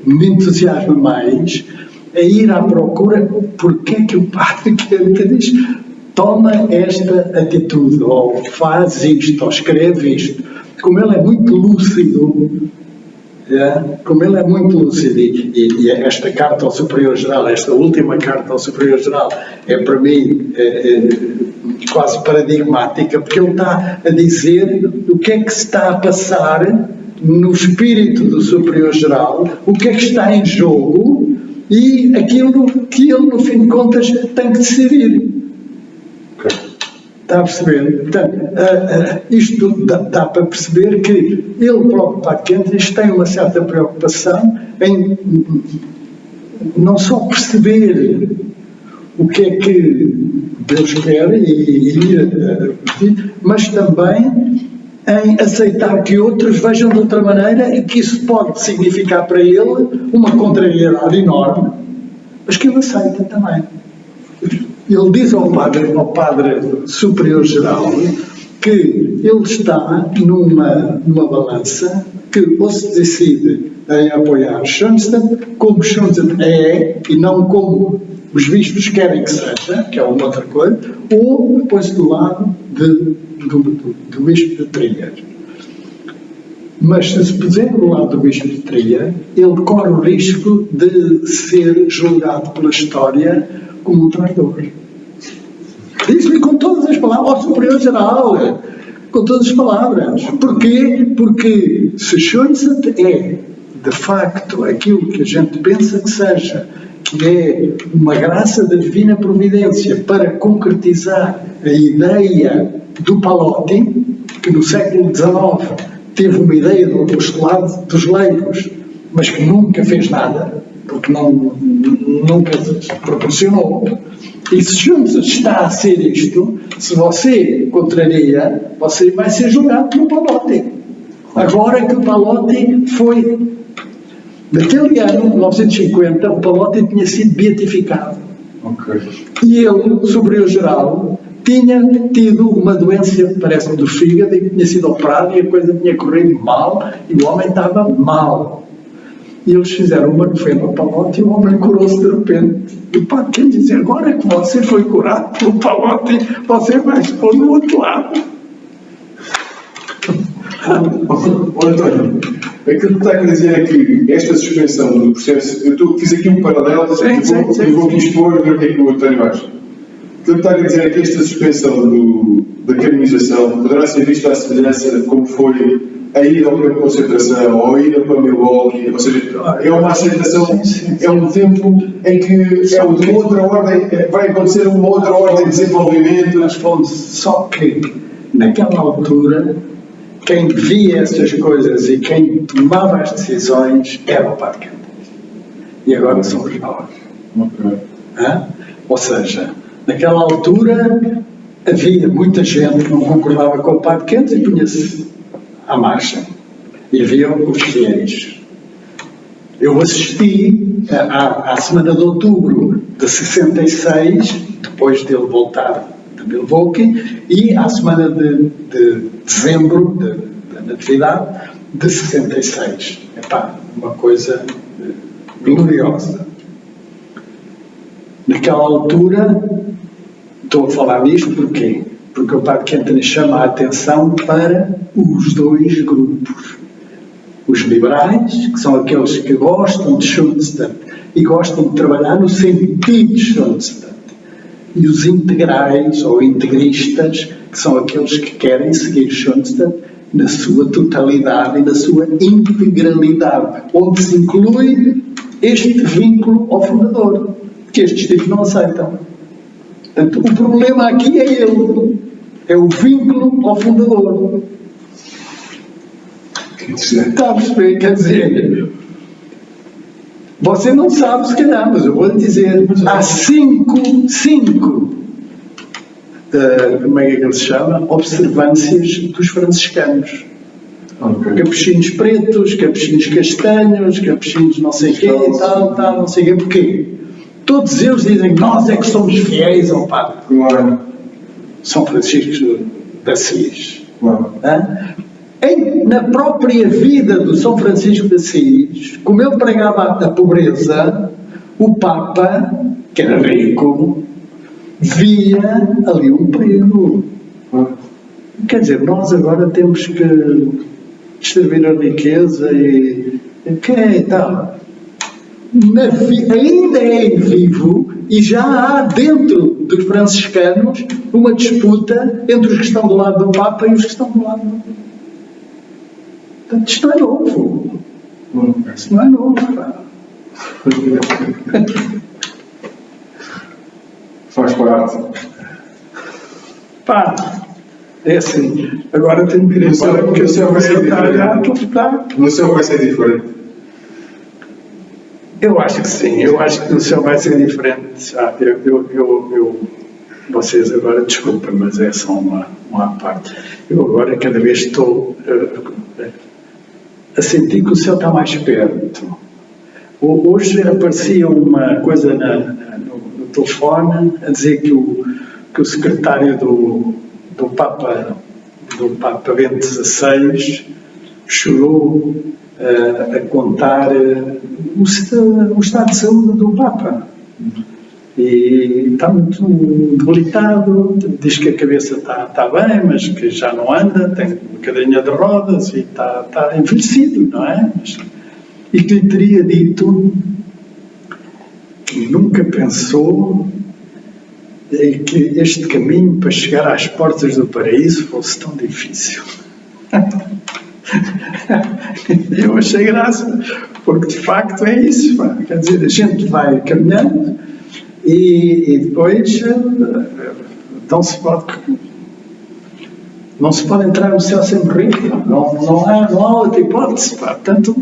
me entusiasma mais é ir à procura porque é que o Padre Quente toma esta atitude, ou faz isto, ou escreve isto. Como ele é muito lúcido, e esta carta ao Superior-Geral, esta última carta ao Superior-Geral, é para mim quase paradigmática, porque ele está a dizer o que é que se está a passar no espírito do Superior-Geral, o que é que está em jogo e aquilo que ele, no fim de contas, tem que decidir. Está a perceber? Portanto, isto dá para perceber que ele próprio, Padre Quente, tem uma certa preocupação em não só perceber o que é que Deus quer mas também em aceitar que outros vejam de outra maneira e que isso pode significar para ele uma contrariedade enorme, mas que ele aceita também. Ele diz ao Padre Superior-Geral que ele está numa balança que ou se decide em apoiar Schoenstatt como Schoenstatt é e não como os bispos querem que seja, que é uma outra coisa, ou põe-se do lado do bispo de Trier. Mas se puser do lado do bispo de Trier, ele corre o risco de ser julgado pela história como um traidor. Diz-lhe com todas as palavras, ao Superior-Geral, com todas as palavras. Porquê? Porque se Schoenstatt é, de facto, aquilo que a gente pensa que seja, que é uma graça da Divina Providência para concretizar a ideia do Palotti, que no século XIX teve uma ideia do apostolado dos leigos, mas que nunca fez nada, porque nunca proporcionou. E se Schoenstatt está a ser isto, se você contraria, você vai ser julgado pelo Palotti. Agora que o Palotti foi... Naquele ano, 1950, o Palotti tinha sido beatificado. Okay. E ele, o Superior-Geral, tinha tido uma doença, parece-me, do fígado, e tinha sido operado e a coisa tinha corrido mal, e o homem estava mal. E eles fizeram uma novena ao Palotti e o homem curou-se de repente. E o Padre quer dizer, agora que você foi curado pelo Palotti, você vai se pôr no outro lado. António, aquilo que está a dizer é que esta suspensão do processo, fiz aqui um paralelo e vou aqui expor ver o que é que o António acha. Aquilo que está a dizer é que esta suspensão da canonização poderá ser vista à semelhança como foi a ida ao campo de concentração ou a ida para Milwaukee, ou seja, é uma aceitação, é um tempo em que é de outra ordem, vai acontecer uma outra ordem de desenvolvimento. Só que, naquela altura, quem via essas coisas e quem tomava as decisões era o Padre Quente. E agora somos nós. Okay. Ou seja, naquela altura havia muita gente que não concordava com o Padre Quente e punha-se à margem. E haviam os fiéis. Eu assisti à semana de outubro de 66, depois dele voltar de Milwaukee, e à semana de dezembro, da Natividade, de 66. Uma coisa gloriosa. Naquela altura, estou a falar nisto porquê? Porque o Padre Quente chama a atenção para os dois grupos. os liberais, que são aqueles que gostam de Schoenstatt e gostam de trabalhar no sentido de Schoenstatt, e os integrais ou integristas, que são aqueles que querem seguir Schoenstatt na sua totalidade e na sua integralidade, onde se inclui este vínculo ao fundador, que estes tipos não aceitam. Portanto, o problema aqui é ele, é o vínculo ao fundador. Está a perceber? Quer dizer, você não sabe se calhar, mas eu vou lhe dizer, há cinco, como é que ele se chama? Observâncias dos franciscanos. Okay. Capuchinhos pretos, capuchinhos castanhos, capuchinhos não sei o quê, tal, não sei o quê. Porquê? Todos eles dizem que nós é que somos fiéis ao Papa. Claro. São Francisco de Assis. Claro. Na própria vida do São Francisco de Assis, como ele pregava a pobreza, o Papa, que era rico, via ali um perigo. Quer dizer, nós agora temos que distribuir a riqueza e tal. Ainda é em vivo e já há dentro dos franciscanos uma disputa entre os que estão do lado do Papa e os que estão do lado do... Portanto, isto não é novo. Isso não é novo, pá. Faz parte. Pá, é assim. Agora tenho que ir embora porque o senhor vai ser diferente. No seu vai ser diferente. Eu acho que sim. Eu acho que no seu vai ser diferente. Vocês agora, desculpa, mas é só uma parte. Eu agora cada vez estou a sentir que o céu está mais perto. Hoje aparecia uma coisa no telefone a dizer que o secretário do Papa Bento XVI chorou a contar o estado de saúde do Papa. E está muito debilitado, diz que a cabeça está bem, mas que já não anda, tem uma cadeirinha de rodas e está envelhecido, não é? E que lhe teria dito que nunca pensou que este caminho para chegar às portas do paraíso fosse tão difícil. Eu achei graça, porque de facto é isso. Quer dizer, a gente vai caminhando e depois não se pode entrar no céu sem morrer. Não há outra hipótese. Portanto,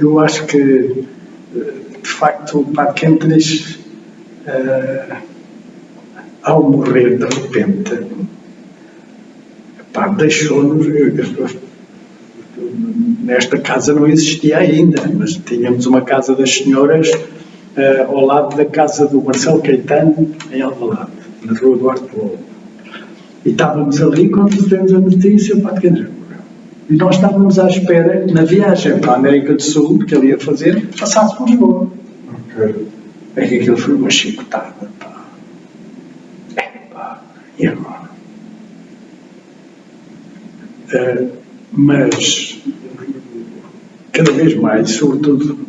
eu acho que de facto o Padre Quentres, ao morrer de repente, deixou-nos. Nesta casa não existia ainda, mas tínhamos uma casa das senhoras ao lado da casa do Marcelo Caetano, em Alvalade, na rua Duarte Lobo. E estávamos ali quando tivemos a notícia, o Padre Quentres morreu. E nós estávamos à espera, na viagem para a América do Sul, que ele ia fazer, passasse por Lisboa. Okay. É que aquilo foi uma chicotada. E agora? Mas cada vez mais, sobretudo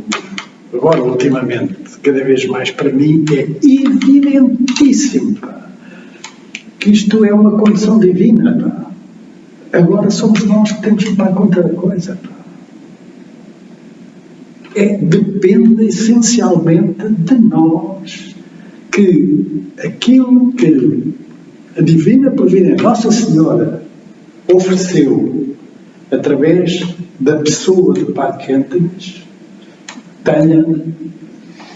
agora ultimamente, cada vez mais para mim é evidentíssimo que isto é uma condição divina. Agora somos nós que temos que tomar conta da coisa. Depende essencialmente de nós, que aquilo que a divina providência, Nossa Senhora, ofereceu através da pessoa do Padre Quentres tenha,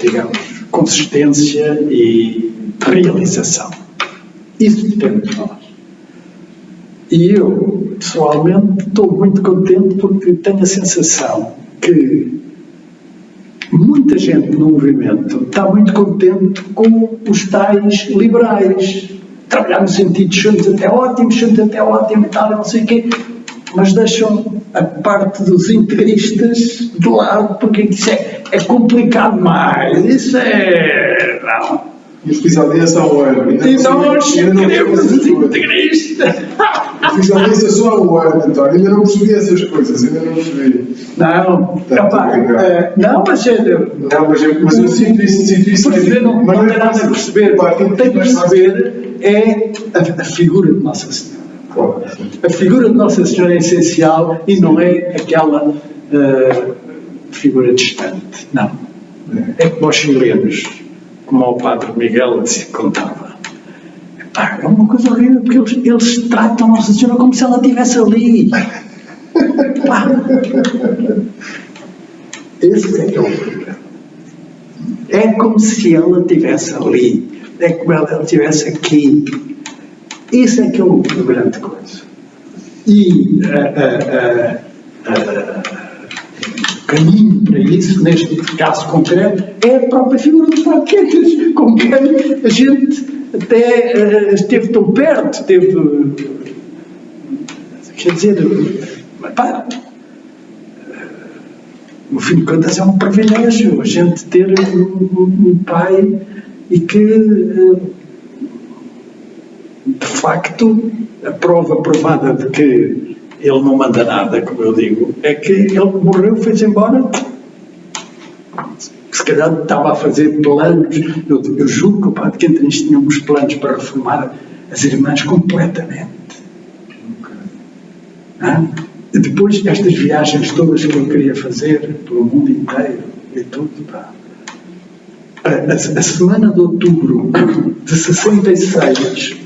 digamos, consistência e realização. Isso depende de nós. E eu, pessoalmente, estou muito contente porque tenho a sensação que muita gente no movimento está muito contente com os tais liberais. Trabalhar no sentido de Schoenstatt até ótimo e tal, não sei o quê, mas deixam a parte dos integristas de lado, porque isso é complicado demais. Isso é... não. Eu fiz audiência há um ano. E nós queremos os integristas. Eu fiz audiência só há um ano, António. Ainda não percebi essas coisas, ainda não percebi. Não, Tá, capaz, não, mas Mas eu sinto isso. Perceber não tem nada a perceber. O que tem que perceber é a figura de Nossa Senhora. Claro. A figura de Nossa Senhora é essencial e não é aquela figura distante. Não. É como os chilenos, como o Padre Miguel se contava. Epá, é uma coisa horrível, porque eles tratam Nossa Senhora como se ela estivesse ali. Epá. Esse é que é o problema. É como se ela estivesse ali. É como ela estivesse aqui. Isso é que é o grande coisa. E o caminho para isso, neste caso concreto, é a própria figura do Padre Quentas, com quem a gente até esteve tão perto, quer dizer, pá, no fim de contas é um privilégio a gente ter um pai e que, de facto, a prova provada de que ele não manda nada, como eu digo, é que ele morreu, foi-se embora. Se calhar estava a fazer planos. Eu juro que o Padre Quentas tinha uns planos para reformar as irmãs completamente. E depois, estas viagens todas que eu queria fazer pelo mundo inteiro e tudo, pá. A semana de outubro de 66,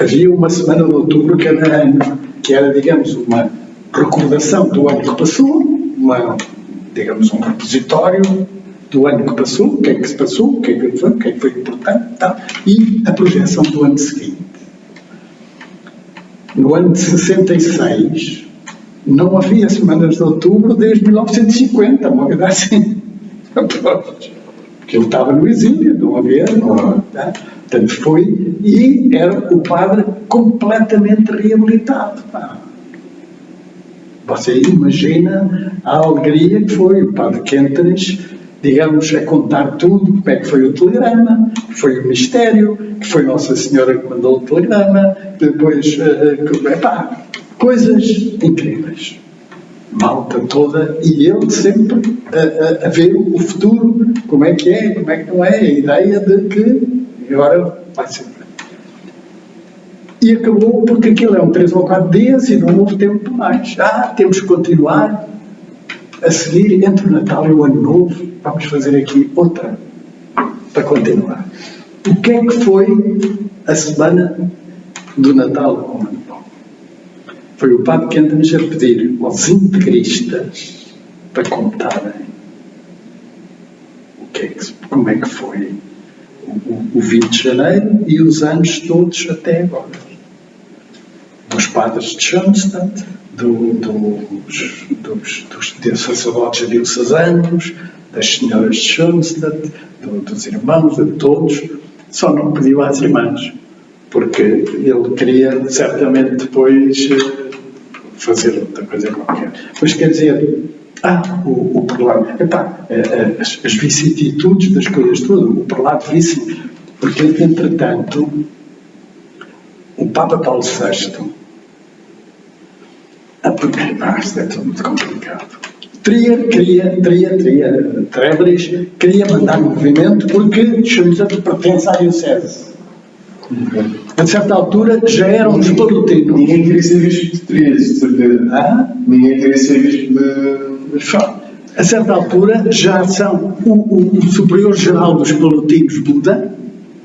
havia uma semana de outubro cada ano, que era, digamos, uma recordação do ano que passou, digamos, um repositório do ano que passou, o que é que se passou, o que é que foi importante, tal, e a projeção do ano seguinte. No ano de 66, não havia semanas de outubro desde 1950, uma coisa assim. Porque ele estava no exílio, não havia. Tá? Portanto, foi, e era o padre completamente reabilitado. Pá. Você imagina a alegria que foi o Padre Quentas, digamos, a contar tudo, como é que foi o telegrama, que foi o mistério, que foi Nossa Senhora que mandou o telegrama, depois, coisas incríveis. Malta toda, e ele sempre a ver o futuro, como é que não é, a ideia de que agora vai ser. E acabou porque aquilo é um 3 ou 4 dias e não houve tempo mais. Temos que continuar a seguir entre o Natal e o Ano Novo. Vamos fazer aqui outra para continuar. O que é que foi a semana do Natal ao Ano Novo? Foi o Padre Quentas a pedir aos integristas para contarem como é que foi o 20 de janeiro e os anos todos até agora. Dos padres de Schoenstatt, dos sacerdotes diocesanos, das senhoras de Schoenstatt, dos irmãos, de todos, só não pediu às irmãs, porque ele queria certamente depois fazer outra coisa qualquer. Mas quer dizer, o prelado, as vicissitudes das coisas todas, o prelado vice, porque entretanto o Papa Paulo VI, isto é tudo muito complicado, Trébris queria mandar um movimento porque Schoenstatt pertence à diocese. A certa altura já eram os palutinos. Ninguém queria ser bispo de Três, de certeza. Ninguém queria ser bispo de... A certa altura já são o superior-geral dos palutinos Buda,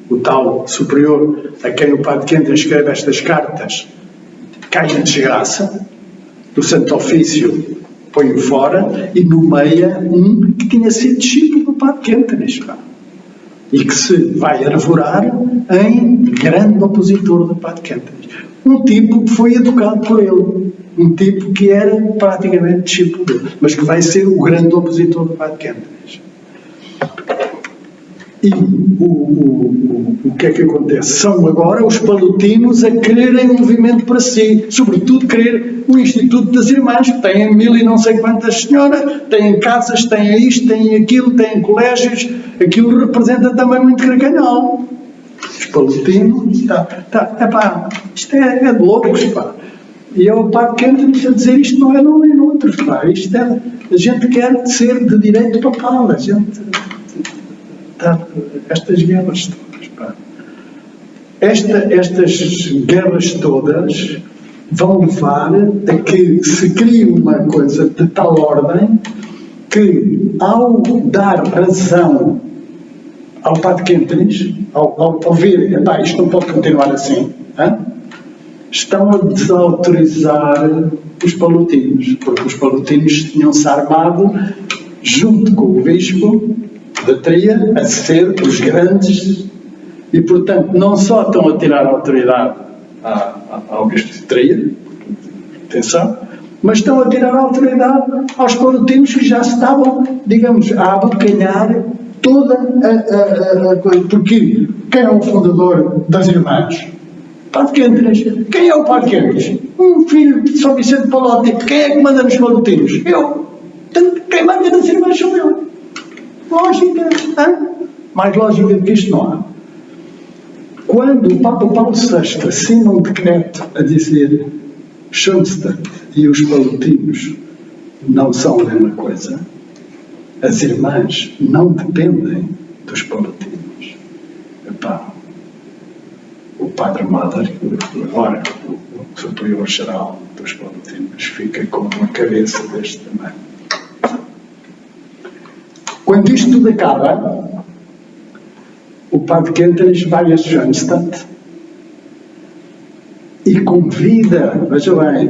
o tal superior a quem o Padre Quentas escreve estas cartas, cai em desgraça, do Santo Ofício põe-o fora e nomeia um que tinha sido discípulo do Padre Quentas, e que se vai arvorar em grande opositor do Padre Quentas. Um tipo que foi educado por ele, um tipo que era praticamente discípulo dele, mas que vai ser o grande opositor do Padre Quentas. E o que é que acontece? São agora os palutinos a quererem um movimento para si, sobretudo querer o Instituto das Irmãs, que tem 1000 e não sei quantas senhoras, têm casas, têm isto, têm aquilo, têm colégios, aquilo representa também muito Carcanhol. Os palutinos, isto é de loucos, pá. E é o Padre Kentenich a dizer isto não é num nem noutros, pá. Isto é, a gente quer ser de direito papal, a gente... estas guerras todas, pá. Estas guerras todas vão levar a que se crie uma coisa de tal ordem que, ao dar razão ao Padre Kentenich, ao ver, isto não pode continuar assim, estão a desautorizar os palutinos, porque os palutinos tinham-se armado junto com o bispo da Tria a ser os grandes e, portanto, não só estão a tirar a autoridade ao bispo de Tria, atenção, mas estão a tirar a autoridade aos palutinos que já estavam, digamos, a abocanhar toda a coisa. Porque quem é o fundador das Irmãs? Padre Kentenich. Quem é o Padre Kentenich? Um filho de São Vicente de Palotti. Quem é que manda nos palutinos? Eu. Quem manda nas Irmãs sou eu. Lógica, mais lógica do que isto não há. Quando o Papa Paulo VI assina um decreto a dizer Schoenstatt e os palutinos não são a mesma coisa, as irmãs não dependem dos palutinos. O Padre Mader, agora o superior-geral dos palutinos, fica com uma cabeça deste tamanho. Quando isto tudo acaba, o Padre Kentenich vai a Schoenstatt e convida, veja bem,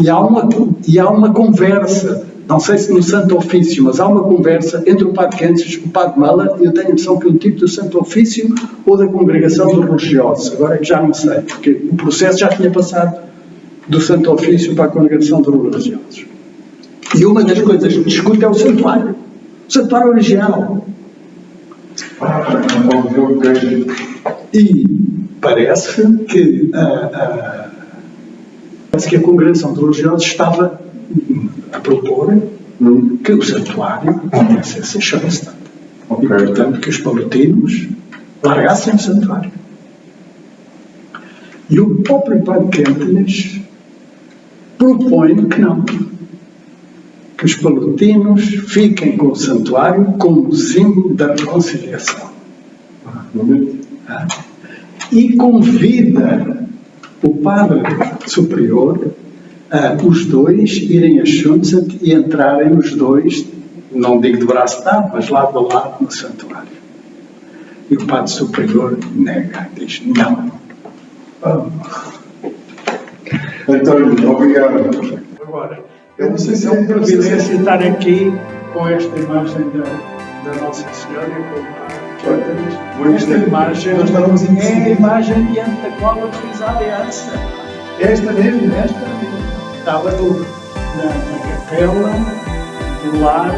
e há uma conversa, não sei se no Santo Ofício, mas há uma conversa entre o Padre Kentenich e o Padre Möller, e eu tenho a noção que é o tipo do Santo Ofício ou da Congregação dos Religiosos, agora já não sei, porque o processo já tinha passado do Santo Ofício para a Congregação dos Religiosos. E uma das coisas que discute é o santuário. O santuário original. E parece que a Congregação dos Religiosos estava a propor que o santuário pertencesse a Schoenstatt. E, portanto, que os palutinos largassem o santuário. E o próprio Padre Kentenich propõe que não. Que os palutinos fiquem com o santuário como símbolo da reconciliação. E convida o Padre Superior a os dois irem a Schoenstatt e entrarem os dois, não digo de braço dado, mas lado a lado no santuário. E o Padre Superior nega, diz não. António, obrigado. Agora, eu não sei se é um privilégio estar aqui com esta imagem da Nossa Senhora e com o Padre Kentenich. Esta imagem é a imagem diante da qual eu fiz a aliança. Esta mesmo. Estava na capela do lar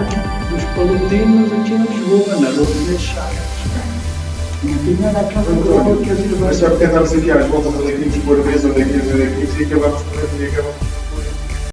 dos palutinos aqui em Lisboa, na Rua das Chagas. Não tinha naquela capela que as irmãs... Mas só que tentámos aqui às voltas onde é que íamos pôr a mesa, onde é que íamos, e acabámos por aqui,